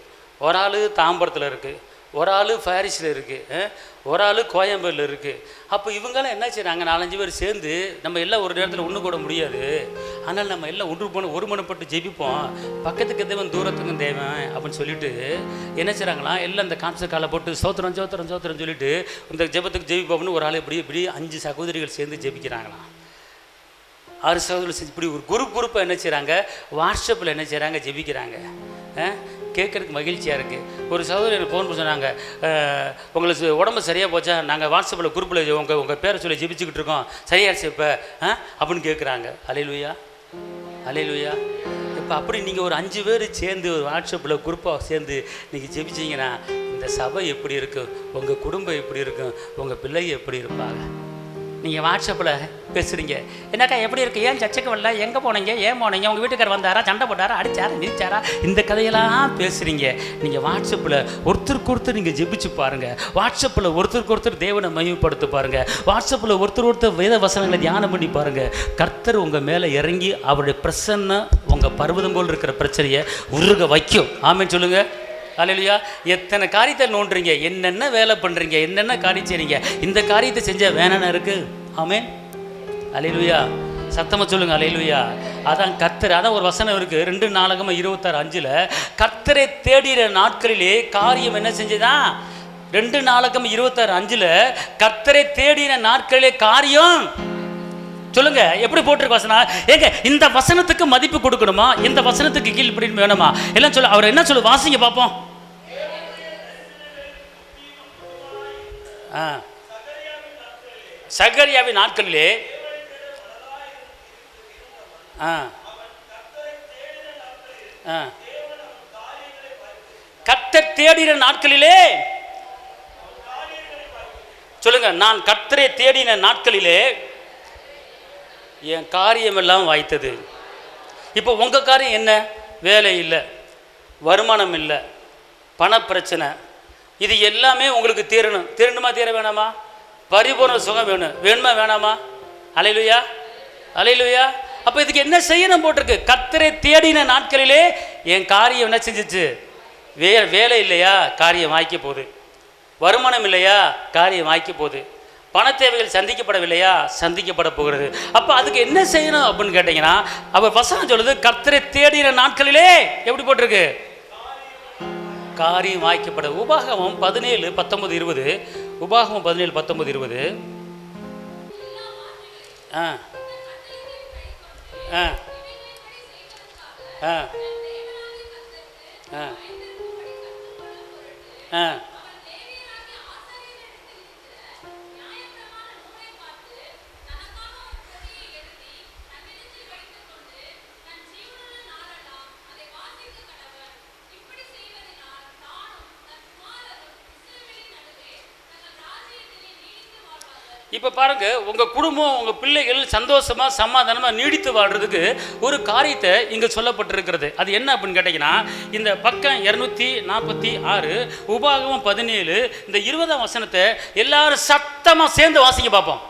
ஒரு ஆள் தாம்பரத்தில் இருக்குது, ஒரு ஆள் பாரிஸில் இருக்குது, ஒரு ஆள் கோயம்பேடில் இருக்குது. அப்போ இவங்கெல்லாம் என்ன செய்கிறாங்க, 4-5 பேர் சேர்ந்து, நம்ம எல்லாம் ஒரு நேரத்தில் ஒன்று கூட முடியாது, ஆனால் நம்ம எல்லாம் ஒருமனப்பட்டு ஜெபிப்போம், பக்கத்துக்கு தேவன் தூரத்துக்கும் தேவன் அப்படின்னு சொல்லிட்டு என்ன செய்கிறாங்களாம், எல்லாம் இந்த கான்செப்ட் காலை போட்டு சோத்திரம் சோத்திரம் சோத்திரம் சொல்லிட்டு இந்த ஜெபத்துக்கு ஜெபிப்போம்னு ஒரு ஆள் இப்படி 5 சகோதரிகள் சேர்ந்து ஜெபிக்கிறாங்களாம். 6 சகோதரிகள் இப்படி ஒரு குரூப்பாக என்ன செய்கிறாங்க, வாட்ஸ்அப்பில் என்ன செய்கிறாங்க, ஜெபிக்கிறாங்க. கேட்குறதுக்கு மகிழ்ச்சியாக இருக்குது. ஒரு சகோதரி எனக்கு ஃபோன் பண்ணி சொன்னாங்க, உங்களுக்கு உடம்பு சரியாக போச்சா, நாங்கள் வாட்ஸ்அப்பில் குரூப்பில் உங்கள் பேரை சொல்லி ஜெபிச்சுக்கிட்டு இருக்கோம், சரியாச்சு இப்போ அப்படின்னு கேட்குறாங்க. அல்லேலூயா, அல்லேலூயா. இப்போ அப்படி நீங்கள் ஒரு 5 பேர் சேர்ந்து ஒரு வாட்ஸ்அப்பில் குரூப்பாக சேர்ந்து நீங்கள் ஜெபிச்சிங்கன்னா இந்த சபை எப்படி இருக்கும், உங்கள் குடும்பம் எப்படி இருக்கும், உங்கள் பிள்ளைங்க எப்படி இருப்பாங்க. நீங்கள் வாட்ஸ்அப்பில் பேசுகிறீங்க, என்னக்கா எப்படி இருக்குது, ஏன் சர்ச்சைக்கு வரல, எங்கே போனீங்க, ஏன் போனீங்க, உங்கள் வீட்டுக்கார் வந்தாரா, சண்டை போட்டாரா, அடிச்சாரா, மிதிச்சாரா, இந்த கதையெல்லாம் பேசுகிறீங்க. நீங்கள் வாட்ஸ்அப்பில் ஒருத்தருக்கு நீங்கள் ஜெபிச்சு பாருங்கள், வாட்ஸ்அப்பில் ஒருத்தருக்கு தேவனை மகிமைப்படுத்த பாருங்கள், வாட்ஸ்அப்பில் ஒருத்தர் வேத வசனங்களை தியானம் பண்ணி பாருங்கள். கர்த்தர் உங்கள் மேலே இறங்கி அவருடைய பிரசன்னம் உங்கள் பர்வதம் போல் இருக்கிற பிரச்சனையை உருக வைக்கும். ஆமென் சொல்லுங்கள். அல்லேலூயா. எத்தனை காரியத்தை நோண்டுறீங்க, என்னென்ன வேலை பண்ணுறீங்க, என்னென்ன காரியம் செய்றீங்க, இந்த காரியத்தை செஞ்சால் வேணான்னு இருக்குது. ஆமென். அல்லேலூயா. சத்தமாக சொல்லுங்கள். அல்லேலூயா. அதான் கர்த்தர், அதான் ஒரு வசனம் இருக்குது 2 நாளாகமம் 26:5 கர்த்தரை தேடுகிற நாட்களிலே காரியம் என்ன செஞ்சதான். 2 நாளாகமம் 26:5 கர்த்தரை தேடின நாட்களிலே காரியம் சொல்லுங்க. எப்படி போட்டிருக்க வசனம்? ஏங்க இந்த வசனத்துக்கு மதிப்பு கொடுக்கணுமா, இந்த வசனத்துக்கு கீழ்ப்படின்னு வேணுமா, எல்லாம் சொல்ல. அவர் என்ன சொல்லு, வாசிங்க பார்ப்போம். சகரியாவின் நாட்களிலே கர்த்தர் தேடின நாட்களிலே சொல்லுங்க, நான் கர்த்தரை தேடின நாட்களிலே என் காரியம் எல்லாம் வாய்த்தது. இப்போ உங்கள் காரியம் என்ன? வேலை இல்லை, வருமானம் இல்லை, பணப்பிரச்சனை, இது எல்லாமே உங்களுக்கு தீரணுமா தீர வேணாமா? பரிபூர்ண சுகம் வேணுமா வேணாமா? அல்லேலூயா, அல்லேலூயா. அப்போ இதுக்கு என்ன செய்யணும் போட்டிருக்கு, கர்த்தரை தேடின நாட்களிலே என் காரியம் என்ன செஞ்சிச்சு. வேலை இல்லையா, காரியம் வாய்க்க போகுது. வருமானம் இல்லையா, காரியம் வாய்க்க போகுது. பண தேவைகள் சந்திக்கப்படவில்லையா, சந்திக்கப்பட போகிறது. அப்போ அதுக்கு என்ன செய்யணும் அப்படின்னு கேட்டிங்கன்னா, அவர் வசனம் சொல்லுது, கர்த்தரை தேடின நாட்களிலே எப்படி போட்டிருக்கு, காரியம் வாய்க்கப்பட. உபாகமம் 17:19-20. உபாகமம் 17:19-20. ஆ ஆ ஆ ஆ இப்போ பாருங்க, உங்கள் குடும்பம் உங்கள் பிள்ளைகள் சந்தோஷமாக சமாதானமாக நீடித்து வாழ்கிறதுக்கு ஒரு காரியத்தை இங்கே சொல்லப்பட்டிருக்கிறது. அது என்ன அப்படின்னு கேட்டிங்கன்னா, இந்த பக்கம் 246 உபாகமம் 17 இந்த 20ஆம் வசனத்தை எல்லாரும் சத்தமாக சேர்ந்து வாசிங்க பார்ப்போம்.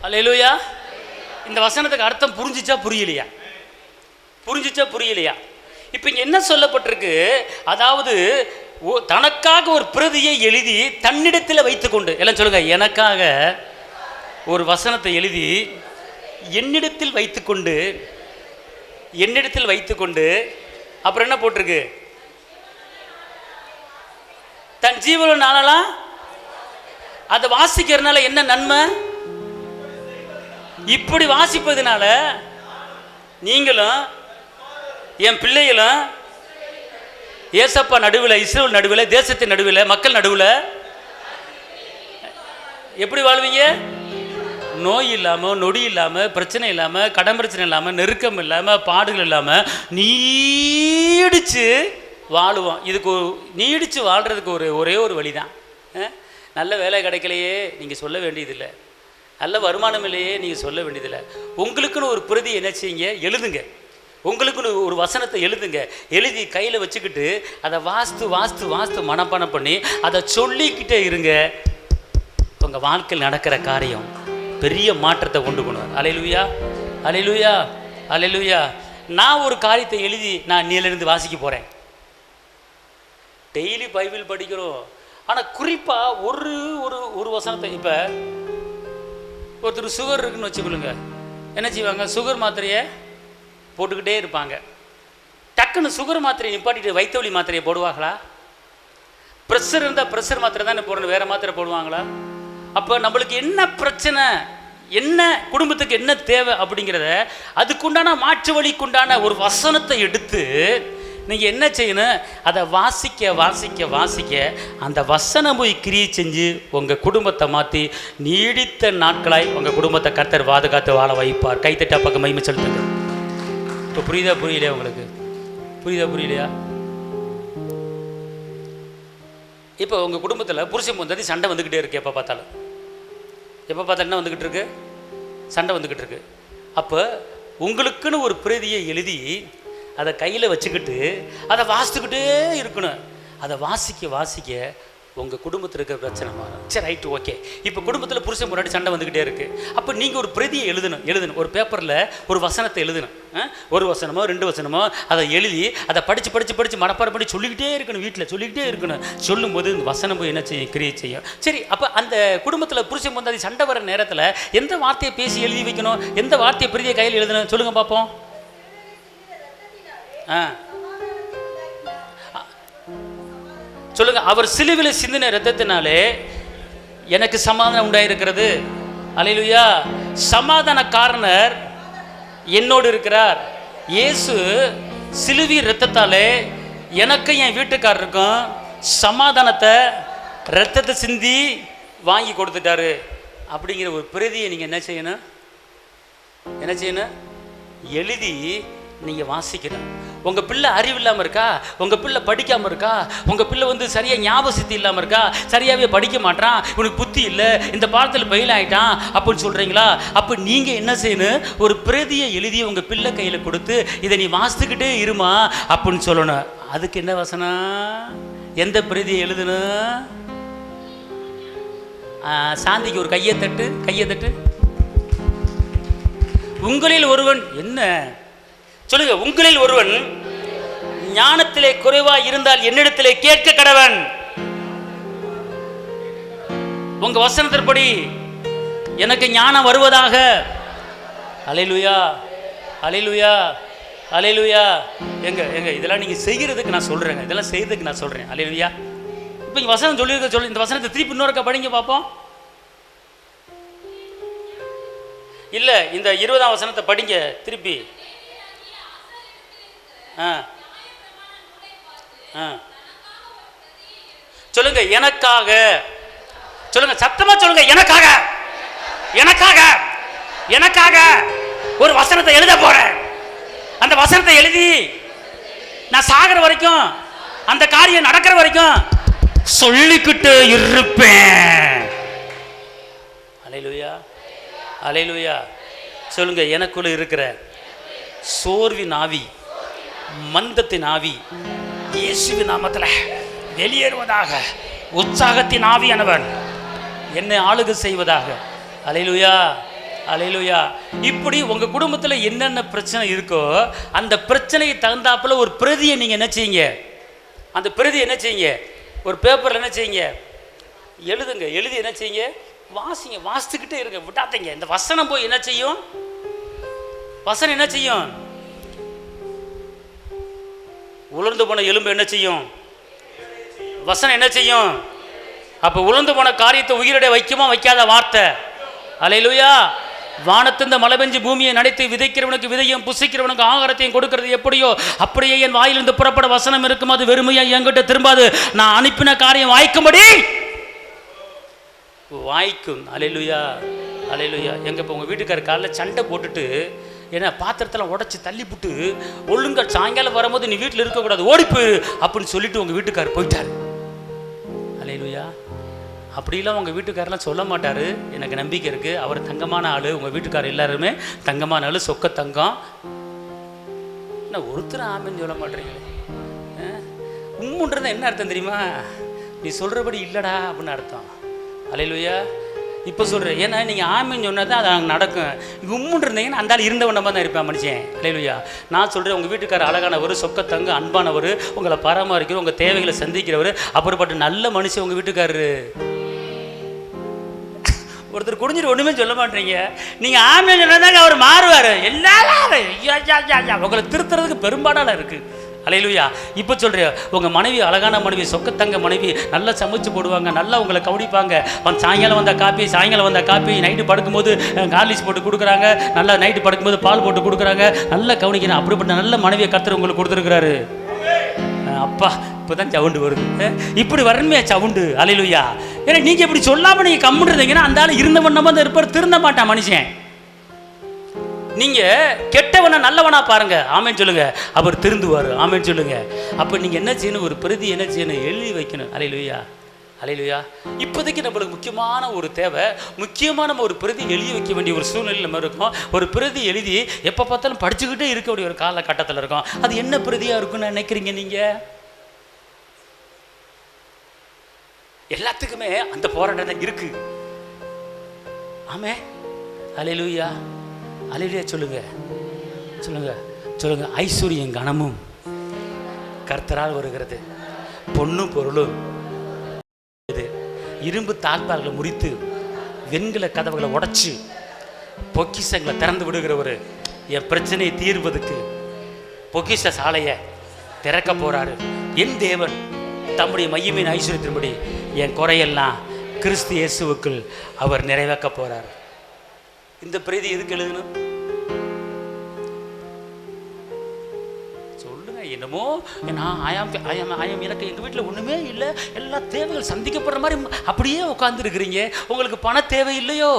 அல்லேலூயா. இந்த வசனத்துக்கு அர்த்தம் புரிஞ்சிச்சா புரியலையா? புரிஞ்சிச்சா புரியலையா? இப்போ இங்கே என்ன சொல்லப்பட்டிருக்கு? அதாவது தனக்காக ஒரு பிரதியை எழுதி தன்னிடத்தில் வைத்துக்கொண்டு, எல்லாம் சொல்லுங்க, எனக்காக ஒரு வசனத்தை எழுதி என்னிடத்தில் வைத்துக்கொண்டு அப்புறம் என்ன போட்டிருக்கு? தன் ஜீவன நாளெல்லாம் அதை வாசிக்கிறதுனால என்ன நன்மை? இப்படி வாசிப்பதுனால நீங்களும் என் பிள்ளைகளும் ஏசப்பா நடுவில், இஸ்ரேல் நடுவில், தேசத்தின் நடுவில், மக்கள் நடுவில் எப்படி வாழ்வீங்க? நோய் இல்லாமல், நொடி இல்லாமல், பிரச்சனை இல்லாமல், கடன் பிரச்சனை இல்லாமல், நெருக்கம் இல்லாமல், பாடுகள் இல்லாமல் நீடிச்சு வாழுவோம். இதுக்கு நீடிச்சு வாழ்கிறதுக்கு ஒரே ஒரு வழி தான். நல்ல வேலை கிடைக்கலையே நீங்கள் சொல்ல வேண்டியதில்லை, நல்ல வருமானம் இல்லையே நீங்கள் சொல்ல வேண்டியதில்லை. உங்களுக்குன்னு ஒரு பிரதி என்ன செய்யுங்க? எழுதுங்க. உங்களுக்குன்னு ஒரு வசனத்தை எழுதுங்க. எழுதி கையில் வச்சுக்கிட்டு அதை வாஸ்து மனப்பாடம் பண்ணி அதை சொல்லிக்கிட்டே இருங்க. உங்கள் வாழ்க்கையில் நடக்கிற காரியம் பெரிய மாற்றத்தை கொண்டு போகணும். அல்லேலூயா, அல்லேலூயா, அல்லேலூயா. நான் ஒரு காரியத்தை எழுதி நான் நீலிருந்து வாசிக்க போகிறேன். டெய்லி பைபிள் படிக்கிறோம், ஆனால் குறிப்பாக ஒரு ஒரு ஒரு வசனத்தை. இப்போ ஒருத்தர் சுகர் இருக்குன்னு வச்சுக்கொள்ளுங்க, என்ன செய்வாங்க? சுகர் மாத்திரையை போட்டுக்கிட்டே இருப்பாங்க. டக்குன்னு சுகர் மாத்திரையை நிப்பாட்டிட்டு வயிற்று வலி மாத்திரையை போடுவாங்களா? ப்ரெஷர் இருந்தால் ப்ரெஷர் மாத்திரை தானே போடணும், வேறு மாத்திரை போடுவாங்களா? அப்போ நம்மளுக்கு என்ன பிரச்சனை, என்ன குடும்பத்துக்கு என்ன தேவை அப்படிங்கிறத அதுக்குண்டான மாற்று வழிக்குண்டான ஒரு வசனத்தை எடுத்து நீங்கள் என்ன செய்யணும்? அதை வாசிக்க அந்த வசனம் போய் கிரியை செஞ்சு உங்கள் குடும்பத்தை மாற்றி நீடித்த நாட்களாய் உங்கள் குடும்பத்தை கர்த்தர் பாதுகாத்து வாழ வைப்பார். கைத்தட்டா பக்கம் மகிமை செலுத்துங்க. இப்போ புரியுதா உங்களுக்கு? புரியலையா? இப்போ உங்கள் குடும்பத்தில் புருஷன் பொண்டாட்டி சண்டை வந்துக்கிட்டே இருக்கு. எப்போ பார்த்தாலும் என்ன வந்துக்கிட்டு இருக்கு? சண்டை வந்துக்கிட்டு இருக்கு. அப்போ உங்களுக்குன்னு ஒரு பிரதியை எழுதி அதை கையில் வச்சுக்கிட்டு அதை வாசித்துக்கிட்டே இருக்கணும். அதை வாசிக்க உங்கள் குடும்பத்தில் இருக்கிற பிரச்சனை மாறும். சரி, ரைட்டு, ஓகே. இப்போ குடும்பத்தில் புருஷன் பொண்டாட்டி சண்டை வந்துக்கிட்டே இருக்குது. அப்போ நீங்கள் ஒரு பிரதியை எழுதணும். ஒரு பேப்பரில் ஒரு வசனத்தை எழுதணும். ஒரு வசனமோ 2 வசனமோ அதை எழுதி அதை படித்து மனப்பாடம் பண்ணி சொல்லிக்கிட்டே இருக்கணும். வீட்டில் சொல்லிக்கிட்டே இருக்கணும். சொல்லும்போது இந்த வசனம் போய் என்ன செய்யும்? கிரியை செய்யும். சரி, அப்போ அந்த குடும்பத்தில் புருஷன் பொண்டாட்டி சண்டை வர நேரத்தில் எந்த வார்த்தையை பேசி எழுதி வைக்கணும்? எந்த வார்த்தையை பிரதியை கையில் எழுதணும்? சொல்லுங்கள் பார்ப்போம். சொல்லுங்க. அவர் சிலுவையில் சிந்தின இரத்தத்தினாலே எனக்கு சமாதானம் உண்டாயிருக்கிறது. அல்லேலூயா. சமாதானக்காரர் என்னோடு இருக்கிறார். இயேசு சிலுவை இரத்தத்தாலே எனக்கு என் வீட்டுக்காரருக்கும் சமாதானத்தை இரத்தத்தை சிந்தி வாங்கி கொடுத்துட்டாரு அப்படிங்கிற ஒரு பிரதியை நீங்கள் என்ன செய்யணும்? எழுதி நீங்கள் வாசிக்கணும். உங்கள் பிள்ளை அறிவு இல்லாமல் இருக்கா? உங்கள் பிள்ளை படிக்காமல் இருக்கா? உங்கள் பிள்ளை சரியாக ஞாபக சக்தி இல்லாமல் இருக்கா? சரியாகவே படிக்க மாட்டான், இவனுக்கு புத்தி இல்லை, இந்த பாடத்தில் ஃபெயில் ஆகிட்டான் அப்படின்னு சொல்கிறீங்களா? அப்போ நீங்கள் என்ன செய்யணும்? ஒரு பிரதியை எழுதி உங்கள் பிள்ளை கையில் கொடுத்து இதை நீ வாசித்துக்கிட்டே இருமா அப்படின்னு சொல்லணும். அதுக்கு என்ன வசனம்? எந்த பிரதியை எழுதணும்? சாந்திக்கு ஒரு கையை தட்டு. உங்களில் ஒருவன் என்ன சொல்லுங்க? உங்களில் ஒருவன் ஞானத்திலே குறைவாய் இருந்தால் என்னிடத்திலே கேட்க கடவன். உங்க வசனத்தின்படி எனக்கு ஞானம் வருவதாக. அல்லேலூயா, அல்லேலூயா, அல்லேலூயா. எங்க இதெல்லாம் நீங்க செய்யறதுக்கு நான் சொல்றேங்க. இதெல்லாம் செய்யறதுக்கு நான் சொல்றேன். அல்லேலூயா. இப்போ வசனம் சொல்லி இந்த வசனத்தை திருப்பி இன்னொருக்கா படிங்க பார்ப்போம். இல்லை, இந்த 20ஆம் வசனத்தை படிங்க திருப்பி. சொல்லுங்க. எனக்காக சொல்லுங்க, சத்தமா சொல்லுங்க. எனக்காக ஒரு வசனத்தை எழுத போறேன். அந்த வசனத்தை எழுதி நான் சாகிற வரைக்கும், அந்த காரியம் நடக்கிற வரைக்கும் சொல்லிக்கிட்டு இருப்பேன். அல்லேலூயா, அல்லேலூயா. சொல்லுங்க. எனக்குள்ள இருக்கிற சோர்வின் ஆவி, மந்தத்தின் ஆவி இயேசுவின் நாமத்தில் வெளியேறுவதாக. உற்சாகத்தின் ஆவியானவர் என்னை ஆளுகை செய்வதாக. அல்லேலூயா, அல்லேலூயா. இப்படி உங்க குடும்பத்துல என்னென்ன பிரச்சனை இருக்கோ அந்த பிரச்சனைக்கு தகுந்தாப்புல ஒரு பிரதியை நீங்க என்ன செய்யுங்க, அந்த பிரதி என்ன செய்யுங்க, ஒரு பேப்பர்ல என்ன செய்யுங்க, எழுதுங்க. எழுதி என்ன செய்யுங்க, வாசிங்க. வாசித்துக்கிட்டே இருங்க, விட்டாதீங்க. இந்த வசனம் போய் என்ன செய்யும், வசனம் என்ன செய்யும், உலர்ந்து போன எலும்பு என்ன செய்யும், வசனம் என்ன செய்யும். அப்ப உலர்ந்து போன காரியத்தை உயிரிட வைக்குமா வைக்காத வார்த்தை. அல்லேலூயா. வானத்திலிருந்து மழை பெஞ்சு பூமியை நனைத்து விதைக்கிறவனுக்கு விதையும் புசிக்கிறவனுக்கு ஆகாரத்தையும் கொடுக்கிறது எப்படியோ அப்படியே என் வாயிலிருந்து புறப்பட வசனம் இருக்கும், அது வெறுமையா என்கிட்ட திரும்பாது, நான் அனுப்பின காரியம் வாய்க்கும்படி வாய்க்கும். அல்லேலூயா, அல்லேலூயா. எங்க இப்போ உங்க வீட்டுக்காரர் காலைல சண்டை போட்டுட்டு ஏன்னா பாத்திரத்தெல்லாம் உடச்சி தள்ளிவிட்டு ஒழுங்கா சாயங்காலம் வரும்போது நீ வீட்டில் இருக்கக்கூடாது, ஓடி போயிரு அப்படின்னு சொல்லிட்டு உங்க வீட்டுக்காரர் போயிட்டாரு. அல்லேலூயா. அப்படிலாம் உங்கள் வீட்டுக்காரெலாம் சொல்ல மாட்டார், எனக்கு நம்பிக்கை இருக்குது. அவர் தங்கமான ஆள், உங்கள் வீட்டுக்காரர் எல்லாருமே தங்கமான ஆள், சொக்க தங்கம். என்ன ஒருத்தர் ஆமின்னு சொல்ல மாட்டேறீங்களே. உம்முன்றது என்ன அர்த்தம் தெரியுமா, நீ சொல்கிறபடி இல்லைடா அப்படின்னு அர்த்தம். அல்லேலூயா. இப்போ சொல்கிறேன், ஏன்னா நீங்கள் ஆமின்னு சொன்னால் தான் அது அங்கே நடக்கும். உம்முன்னு இருந்தீங்கன்னா அந்த ஆள் இருந்தவனமாக தான் இருப்பேன் மனுஷன். அல்லேலூயா. நான் சொல்கிறேன், உங்கள் வீட்டுக்காரர் அழகானவர், சொக்கத்தங்க, அன்பானவர், உங்களை பராமரிக்கிறவர், உங்கள் தேவைகளை சந்திக்கிறவர், அப்படிப்பட்ட நல்ல மனுஷன் உங்கள் வீட்டுக்காரரு. ஒருத்தர் குடிஞ்சிட்டு ஒன்றுமே சொல்ல மாட்டீங்க, நீங்கள் ஆமின்னு சொன்னதாங்க அவர் மாறுவார். எல்லாரும் உங்களை திருத்துறதுக்கு பெரும்பாடால இருக்குது. அல்லேலூயா. இப்போ சொல்கிறேன், உங்கள் மனைவி அழகான மனைவி, சொக்கத்தங்க மனைவி, நல்லா சமைச்சு போடுவாங்க, நல்லா உங்களை கவனிப்பாங்க. சாயங்காலம் வந்த காப்பி நைட்டு படுக்கும்போது ஹார்லிக்ஸ் போட்டு கொடுக்குறாங்க, நல்லா நைட்டு படுக்கும்போது பால் போட்டு கொடுக்குறாங்க, நல்லா கவனிக்கிறேன். அப்படிப்பட்ட நல்ல மனைவியை கர்த்தர் உங்களுக்கு கொடுத்துருக்குறாரு. அப்பா இப்போதான் சவுண்டு வருது. இப்படி வரணுமே சவுண்டு. அல்லேலூயா. ஏன்னா நீங்கள் இப்படி சொல்லாமல் நீங்கள் கம்முன்னு இருந்தீங்கன்னா அந்த ஆள் இருந்த வண்ணமாக தான் இருப்பார், திருந்த மாட்டான் மனுஷன். நீங்க கெட்டவனை நல்லவனா பாருங்க, ஆமேன்னு சொல்லுங்க, அவர் திருந்துவார். ஆமேன்னு சொல்லுங்க. அப்ப நீங்க என்ன செய்யணும், ஒரு பிரதி என்ன செய்யணும், எழுதி வைக்கணும். அல்லேலூயா, அல்லேலூயா. இப்போதைக்கு நம்மளுக்கு முக்கியமான ஒரு தேவை, முக்கியமான ஒரு பிரதி எழுதி வைக்க வேண்டிய ஒரு சூழ்நிலை நம்ம இருக்கோம். ஒரு பிரதி எழுதி எப்போ பார்த்தாலும் படிச்சுக்கிட்டே இருக்க வேண்டிய ஒரு காலகட்டத்தில் இருக்கும். அது என்ன பிரதியா இருக்குன்னு நினைக்கிறீங்க நீங்க? எல்லாத்துக்குமே அந்த போராட்டம் இருக்கு. ஆமே. அல்லேலூயா, அல்லேலூயா. சொல்லுங்க, சொல்லுங்க, சொல்லுங்க. ஐஸ்வர்யம் கனமும் கர்த்தரால் வருகிறது, பொண்ணும் பொருளும் இரும்பு தாழ்பால்களை முறித்து வெண்கல கதவுகளை உடைச்சு பொக்கிஷங்களை திறந்து விடுகிறவர் என் பிரச்சனையை தீர்வதற்கு பொக்கிஷ சாலையை திறக்க போறாரு. என் தேவன் தம்முடைய மகிமையின் ஐஸ்வர்யத்தின்படி என் குறையெல்லாம் கிறிஸ்து இயேசுவுக்குள் அவர் நிறைவேற்ற போறார். இந்த பிரதி எதுக்கு எழுதணும் சொல்லுங்க. என்னமோ நான் எனக்கு எங்கள் வீட்டில் ஒன்றுமே இல்லை, எல்லா தேவைகள் சந்திக்கப்படுற மாதிரி அப்படியே உட்காந்துருக்குறீங்க. உங்களுக்கு பண தேவை இல்லையோ?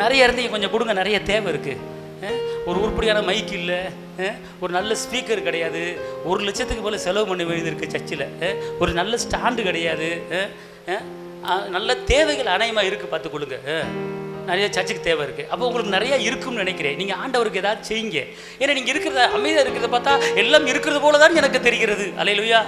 நிறைய இருந்தீங்க, கொஞ்சம் கொடுங்க, நிறைய தேவை இருக்குது. ஒரு உருப்படியான மைக் இல்லை, ஒரு நல்ல ஸ்பீக்கர் கிடையாது, 1 லட்சத்துக்கு போல செலவு பண்ண வேண்டியது இருக்குது சர்ச்சில், ஒரு நல்ல ஸ்டாண்டு கிடையாது, நல்ல தேவைகள் அநேகமாக இருக்குது, பார்த்துக்கொள்ளுங்க. நிறைய சர்ச்சுக்கு தேவை இருக்குது. அப்போ உங்களுக்கு நிறைய இருக்கும்னு நினைக்கிறேன். நீங்கள் ஆண்டவருக்கு ஏதாவது செய்யுங்க. ஏன்னா நீங்கள் இருக்கிறத அமைதியாக இருக்கிறத பார்த்தா எல்லாம் இருக்கிறது போல தான் எனக்கு தெரிகிறது. அல்லேலூயா,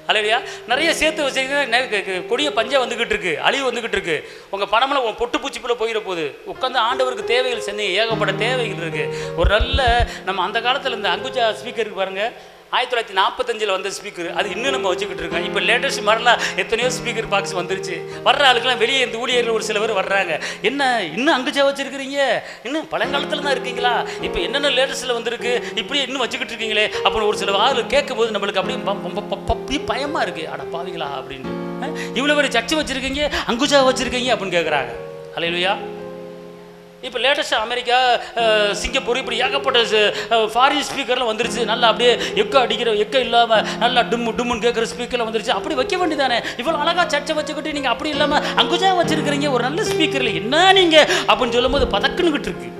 அல்லேலூயா. நிறைய சேர்த்து வச்சுக்கிட்டு கொடிய பஞ்சம் வந்துக்கிட்டு இருக்கு, அழிவு வந்துக்கிட்டு இருக்கு. உங்கள் பணமெல்லாம் பொட்டு பூச்சிக்குள்ளே போயிட போகுது. உட்காந்து ஆண்டவருக்கு தேவைகள் செஞ்சீங்க, ஏகப்பட்ட தேவைகள் இருக்குது. ஒரு நல்ல நம்ம அந்த காலத்தில் இந்த அங்குஜா ஸ்பீக்கருக்கு பாருங்கள், 1945 வந்த ஸ்பீக்கர், அது இன்னும் நம்ம வச்சுக்கிட்டு இருக்கோம். இப்போ லேட்டஸ்ட் மாதிரிலாம் எத்தனையோ ஸ்பீக்கர் பாக்ஸ் வந்துருச்சு. வர்ற ஆளுக்கெல்லாம் வெளியே இந்த ஊழியர்கள் ஒரு சில பேர் வர்றாங்க, என்ன இன்னும் அங்குஜா வச்சுருக்கிறீங்க, இன்னும் பழங்காலத்தில் தான் இருக்கீங்களா, இப்போ என்னென்ன லேட்டஸ்ட்டில் வந்திருக்கு, இப்படி இன்னும் வச்சுக்கிட்டு இருக்கீங்களே அப்படின்னு ஒரு சில ஆள் கேட்கும் போது நம்மளுக்கு அப்படியே பயமாக இருக்குது. அட பாவிங்களா அப்படின்னு, இவ்வளோ பேர் சர்ச்சை வச்சுருக்கீங்க, அங்குஜா வச்சுருக்கீங்க அப்படின்னு கேட்குறாங்க. அல்லேலூயா. இப்போ லேட்டஸ்ட்டாக அமெரிக்கா, சிங்கப்பூர், இப்படி ஏகப்பட்ட ஃபாரின் ஸ்பீக்கர்லாம் வந்துருச்சு. நல்லா அப்படியே எக்க இல்லாமல் நல்லா டும்முன்னு கேட்குற ஸ்பீக்கர்லாம் வந்துருச்சு. அப்படி வைக்க வேண்டியதானே? இவ்வளோ அழகாக சர்ச்சை வச்சுக்கிட்டு நீங்கள் அப்படி இல்லாமல் அங்குஜா வச்சுருக்கிறீங்க ஒரு நல்ல ஸ்பீக்கரில், என்ன நீங்கள் அப்படின்னு சொல்லும்போது பதக்குன்னுக்கிட்டு இருக்கு.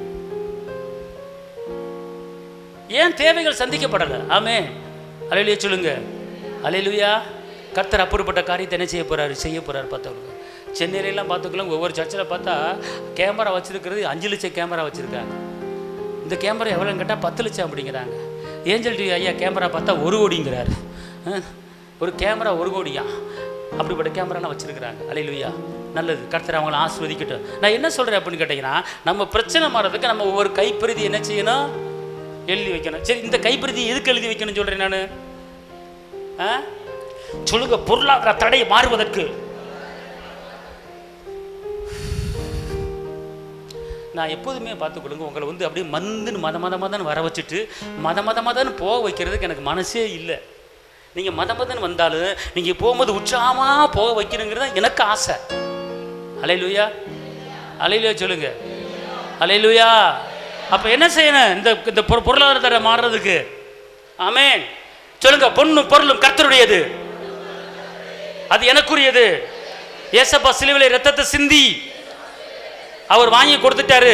ஏன் தேவைகள் சந்திக்கப்படலை? ஆமே. அல்லேலூயா சொல்லுங்க. அல்லேலூயா. கர்த்தர் அப்படிப்பட்ட காரியத்தை என்ன செய்ய போகிறாரு பார்த்தவங்க. சென்னையிலலாம் பார்த்துக்கலாம், ஒவ்வொரு சர்ச்சில் பார்த்தா கேமரா வச்சுருக்கிறது 5 லட்சம் கேமரா வச்சுருக்காங்க. இந்த கேமரா எவ்வளோன்னு கேட்டால் 10 லட்சம் அப்படிங்கிறாங்க. ஏஞ்சல் டிவி ஐயா கேமரா பார்த்தா 1 கோடிங்கிறாரு. ஒரு கேமரா 1 கோடியா? அப்படிப்பட்ட கேமராலாம் வச்சுருக்குறாங்க. அல்லேலூயா. நல்லது. கர்த்தர் அவங்களை ஆசீர்வதிக்கட்டும். நான் என்ன சொல்கிறேன் அப்படின்னு கேட்டிங்கன்னா, நம்ம பிரச்சனை மாறதுக்கு நம்ம ஒவ்வொரு கைப்பிரதி என்ன செய்யணும்? எழுதி வைக்கணும். சரி, இந்த கைப்பிரதி எதுக்கு எழுதி வைக்கணும்னு சொல்கிறேன் நான்? சொல்லுங்க. பொருளாதார தடை மாறுவதற்கு. நான் எப்போதுமே பார்த்துக்கொள்ளுங்க, உங்களை வந்து அப்படியே மந்துன்னு மதன்னு வர வச்சுட்டு மதன்னு போக வைக்கிறதுக்கு எனக்கு மனசே இல்லை. நீங்கள் மதன்னு வந்தாலும் நீங்கள் போகும்போது உற்சாகமாக போக வைக்கணுங்கிறது எனக்கு ஆசை. அல்லேலூயா, அல்லேலூயா சொல்லுங்க. அல்லேலூயா. அப்போ என்ன செய்யணும்? இந்த பொருளாதார தடை மாறுறதுக்கு? ஆமென் சொல்லுங்க. பொன்னும் பொருளும் கர்த்தருடையது, அது எனக்குரியது. ஏசப்பா சிலுவையிலே இரத்தத்தை சிந்தி அவர் வாங்கி கொடுத்துட்டாரு.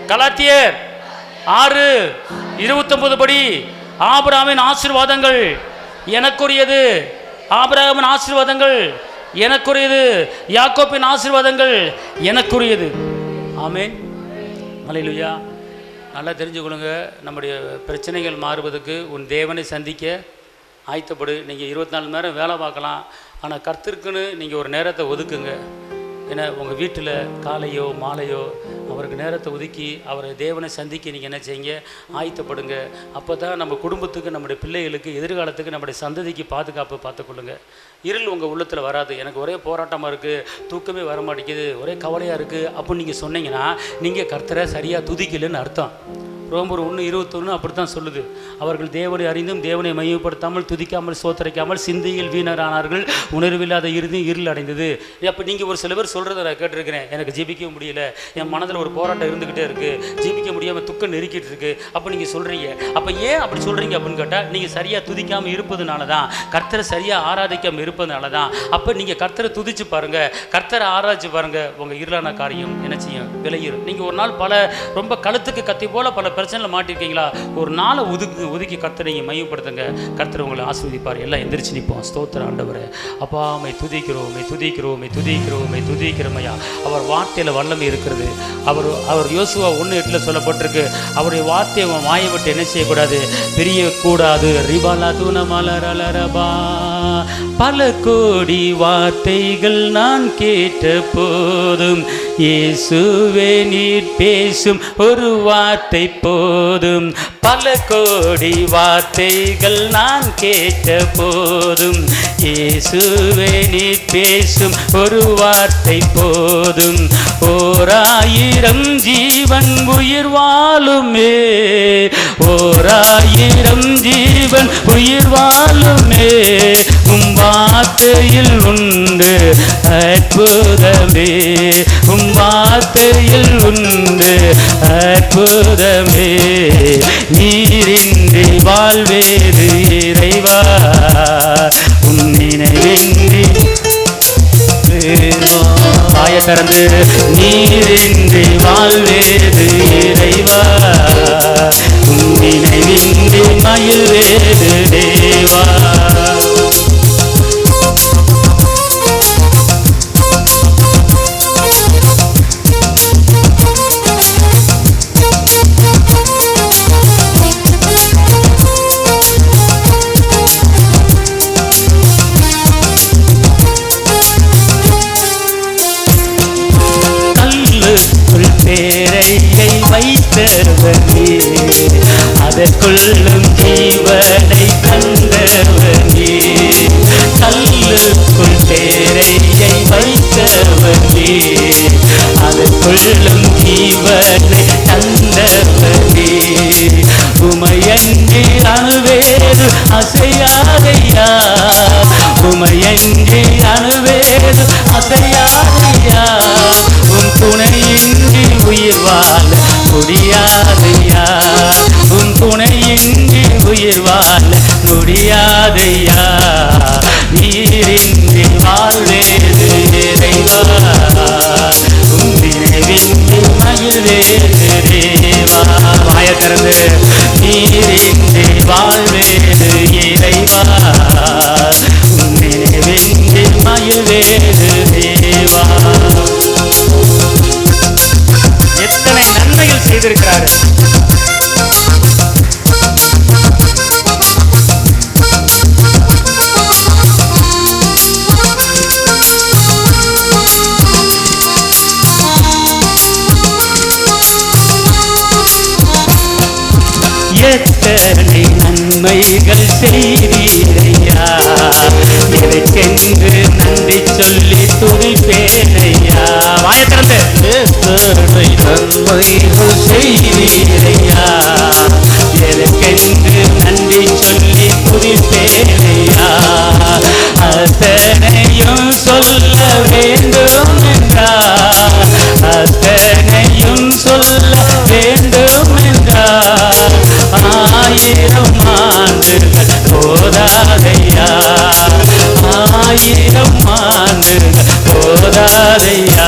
கலாத்தியர் 6:29 படி ஆபிரகாமின் ஆசீர்வாதங்கள் எனக்குரியது. ஆபிரகாமின் ஆசீர்வாதங்கள் எனக்குரியது. யாக்கோபின் ஆசீர்வாதங்கள் எனக்குரியது. ஆமென். அல்லேலூயா. நல்லா தெரிஞ்சுக்கொள்ளுங்க. நம்முடைய பிரச்சனைகள் மாறுவதற்கு உன் தேவனை சந்திக்க ஆயத்தப்படு. நீங்கள் 24 மணி நேரம் வேலை பார்க்கலாம், ஆனால் கர்த்தருக்குன்னு நீங்கள் ஒரு நேரத்தை ஒதுக்குங்க. ஏன்னா உங்கள் வீட்டில் காலையோ மாலையோ அவருக்கு நேரத்தை ஒதுக்கி அவரை தேவனை சந்திக்க நீங்கள் என்ன செய்யுங்க? ஆயத்தப்படுங்க. அப்போ தான் நம்ம குடும்பத்துக்கு, நம்முடைய பிள்ளைகளுக்கு, எதிர்காலத்துக்கு, நம்முடைய சந்ததிக்கு பாதுகாப்பு பார்த்துக்கொள்ளுங்க. இருள் உங்கள் உள்ளத்தில் வராது. எனக்கு ஒரே போராட்டமாக இருக்குது, தூக்கமே வர மாட்டேங்குது, ஒரே கவலையாக இருக்குது அப்படின்னு நீங்கள் சொன்னீங்கன்னா நீங்கள் கர்த்தரை சரியாக துதிக்கலைன்னு அர்த்தம். ரோமர் 1:21 அப்படித்தான் சொல்லுது. அவர்கள் தேவனை அறிந்தும் தேவனை மையப்படுத்தாமல் துதிக்காமல் சோத்தரிக்காமல் சிந்தையில் வீணரானார்கள், உணர்வில்லாத இறுதி இருள் அடைந்தது. அப்போ நீங்கள் ஒரு சில பேர் சொல்கிறத நான் கேட்டிருக்கிறேன். எனக்கு ஜெபிக்க முடியல, என் மனதில் ஒரு போராட்டம் இருந்துக்கிட்டே இருக்குது, ஜெபிக்க முடியாமல் துக்கம் நெருக்கிட்டு இருக்குது. அப்போ நீங்கள் சொல்கிறீங்க. அப்போ ஏன் அப்படி சொல்கிறீங்க அப்படின்னு கேட்டால், நீங்கள் சரியாக துதிக்காமல் இருப்பதுனால தான், கர்த்தரை சரியாக ஆராதிக்காமல் இருப்பதுனால தான். அப்போ நீங்கள் கர்த்தரை துதிச்சு பாருங்கள், கர்த்தரை ஆராய்ச்சி பாருங்கள், உங்கள் இருளான காரியம் என்ன செய்யும்? விளையிடும். நீங்கள் ஒரு நாள் ரொம்ப கழுத்துக்கு கத்தி போல பல பிரச்சனையில் மாட்டிருக்கீங்களா? ஒரு நாளை ஒதுக்கி கர்த்தரை நீங்கள் மையப்படுத்துங்க. கர்த்தர் உங்களை ஆசீர்வதிப்பார். எல்லாம் எந்திரிச்சு நிற்போம். ஸ்தோத்திர ஆண்டவரே. அப்பா மை துதிக்கிறோமையா. அவர் வார்த்தையில் வல்லமை இருக்கிறது. அவர் யோசுவா 1:8 சொல்லப்பட்டிருக்கு. அவருடைய வார்த்தையை மாய விட்டு என்ன செய்யக்கூடாது? பிரியக்கூடாது. ரிபாலா தூணமலரலரபா. பல கோடி வார்த்தைகள் நான் கேட்ட போதும் இயேசுவே நீர் பேசும் ஒரு வார்த்தை போதும். பல கோடி வார்த்தைகள் நான் கேட்ட போதும் இயேசுவே நீர் பேசும் ஒரு வார்த்தை போதும். 1000 ஜீவன் உயிர் வாழுமே, 1000 ஜீவன் உயிர் வாழுமே, உம் வார்த்தையில் உண்டு அற்புதமே, உம் வார்த்தையில் உண்டு அற்புதமே. நீரின்றி வாழ்வேது இறைவா, உம் நினைவின்றி ஆய திறந்து. நீரின்றி வாழ்வேது இறைவா, உம் நினைவின்றி மகிழ்வேது தேவா. பேரையை வைத்தவனே, அதற்குள்ளும் ஜீவனை தந்தவனே. கல்லுக்குள் பேரையை வைத்தவனே, அதற்குள்ளும் ஜீவனை தந்தவனே. உமையன்றி அணுவேறு அசையாதையா, உமையன்றி அணுவேறு அசையாதையா. உன் துணையின்றி உயிர் வாழ முடியாதையா, உன் துணையின்றி உயிர் வாழ முடியாதையா. நீரின்றி வாழ்வேது இறைவா, உன் நினைவின்றி மகிழ்வேது தேவா. வாய திறந்து. நீரின்றி வாழ்வேது இறைவா, உன் நினைவின்றி மகிழ்வேது தேவா. எத்தனை நன்மைகள் செய்திருக்கிறார். நன்மைகள் செய்தீரையா, எனக்கென்று நன்றி சொல்லி துதிப்பேனையா. வாயை திறந்து எத்தனை நன்மைகள் செய்தீரையா, எனக்கென்று நன்றி சொல்லி துதிப்பேனையா. அத்தனையும் சொல்ல வேண்டும் என்றார், அத்தனையும் சொல்ல வேண்டும் என்றார். 1000 ஆண்டுகள் போதாதையா, 1000 ஆண்டுகள் போதாதையா.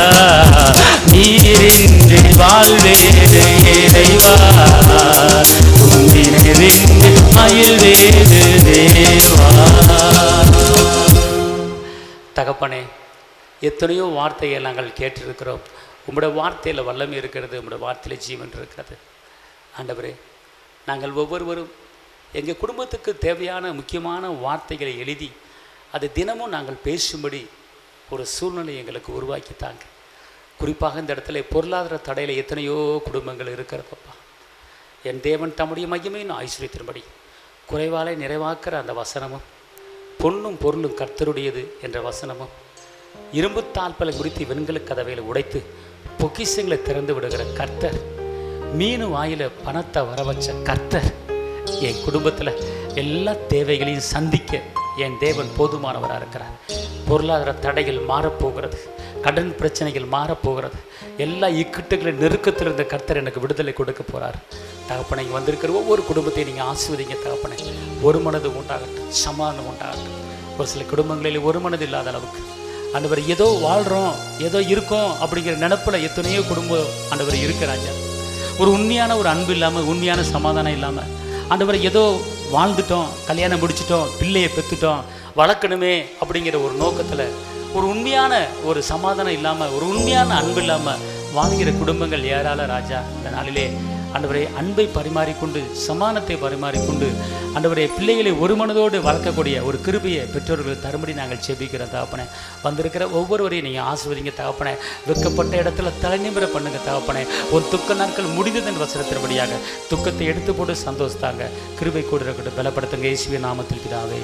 நீரின்றி வாழ்வேறு இறைவா, உன்னினின்று மயில் வேறு தேவா. தகப்பனே, எத்தனையோ வார்த்தையை நாங்கள் கேட்டிருக்கிறோம். உம்முடைய வார்த்தையில் வல்லமை இருக்கிறது, உம்முடைய வார்த்தையில் ஜீவன் இருக்கிறது. ஆண்டவரே, நாங்கள் ஒவ்வொருவரும் எங்கள் குடும்பத்துக்கு தேவையான முக்கியமான வார்த்தைகளை எழுதி அது தினமும் நாங்கள் பேசும்படி ஒரு சூழ்நிலை எங்களுக்கு உருவாக்கித்தாங்க. குறிப்பாக இந்த இடத்துல பொருளாதார தடையில் எத்தனையோ குடும்பங்கள் இருக்கிறப்பப்பா, என் தேவன் தம்முடைய மகிமையின் ஐஸ்வரியத்தின்படி குறைவாலே நிறைவாக்குற அந்த வசனமும், பொன்னும் பொருளும் கர்த்தருடையது என்ற வசனமும், இரும்பு தாழ்பலை குறித்து வெண்கல கதவையில் உடைத்து பொக்கிஷங்களை திறந்து விடுகிற கர்த்தர், மீன் வாயில பணத்தை வர வச்ச கர்த்தர், என் குடும்பத்தில் எல்லா தேவைகளையும் சந்திக்க என் தேவன் போதுமானவராக இருக்கிறார். பொருளாதார தடைகள் மாறப்போகிறது, கடன் பிரச்சனைகள் மாறப்போகிறது. எல்லா இக்கட்டுகளின் நெருக்கத்தில் இருந்த கர்த்தர் எனக்கு விடுதலை கொடுக்க போகிறார். தகப்பனை இங்கே வந்திருக்கிற ஒவ்வொரு குடும்பத்தையும் நீங்கள் ஆசீர்வதிங்க தகப்பனை. ஒரு மனது உண்டாகட்டும், சமாதானம் உண்டாகட்டும். ஒரு சில குடும்பங்களில் ஒரு மனது இல்லாத அளவுக்கு ஆண்டவர் ஏதோ வாழ்கிறோம், ஏதோ இருக்கோம் அப்படிங்கிற நினப்பில் எத்தனையோ குடும்பம் ஆண்டவர் இருக்கிறாங்க. ஒரு உண்மையான ஒரு அன்பு இல்லாமல், உண்மையான சமாதானம் இல்லாமல், ஆண்டவர் ஏதோ வாழ்ந்துட்டோம், கல்யாணம் முடிச்சிட்டோம், பிள்ளையை பெற்றுட்டோம், வளர்க்கணுமே அப்படிங்கிற ஒரு நோக்கத்தில் ஒரு உண்மையான ஒரு சமாதானம் இல்லாமல், ஒரு உண்மையான அன்பு இல்லாமல் வாழ்கிற குடும்பங்கள் ஏராள ராஜா. இந்த நாளிலே ஆண்டவரே அன்பை பரிமாறிக்கொண்டு, சமானத்தை பரிமாறிக்கொண்டு ஆண்டவரே பிள்ளைகளை ஒரு மனதோடு வளர்க்கக்கூடிய ஒரு கிருபையை பெற்றோர்கள் தரும்படி நாங்கள் செபிக்கிறோம் தகப்பனே. வந்திருக்கிற ஒவ்வொருவரையும் நீங்கள் ஆசீர்வதிங்க தகப்பனே. வெட்கப்பட்ட இடத்துல தலைநிமிர பண்ணுங்க தகப்பனே. ஒரு துக்க நாட்கள் முடிந்ததன் வசனத்தின்படியாக துக்கத்தை எடுத்து போட்டு சந்தோஷத்தாங்க. கிருபை கூட இருக்கட்டும், பலப்படுத்துங்க இயேசுவின் நாமத்தில் பிதாவே.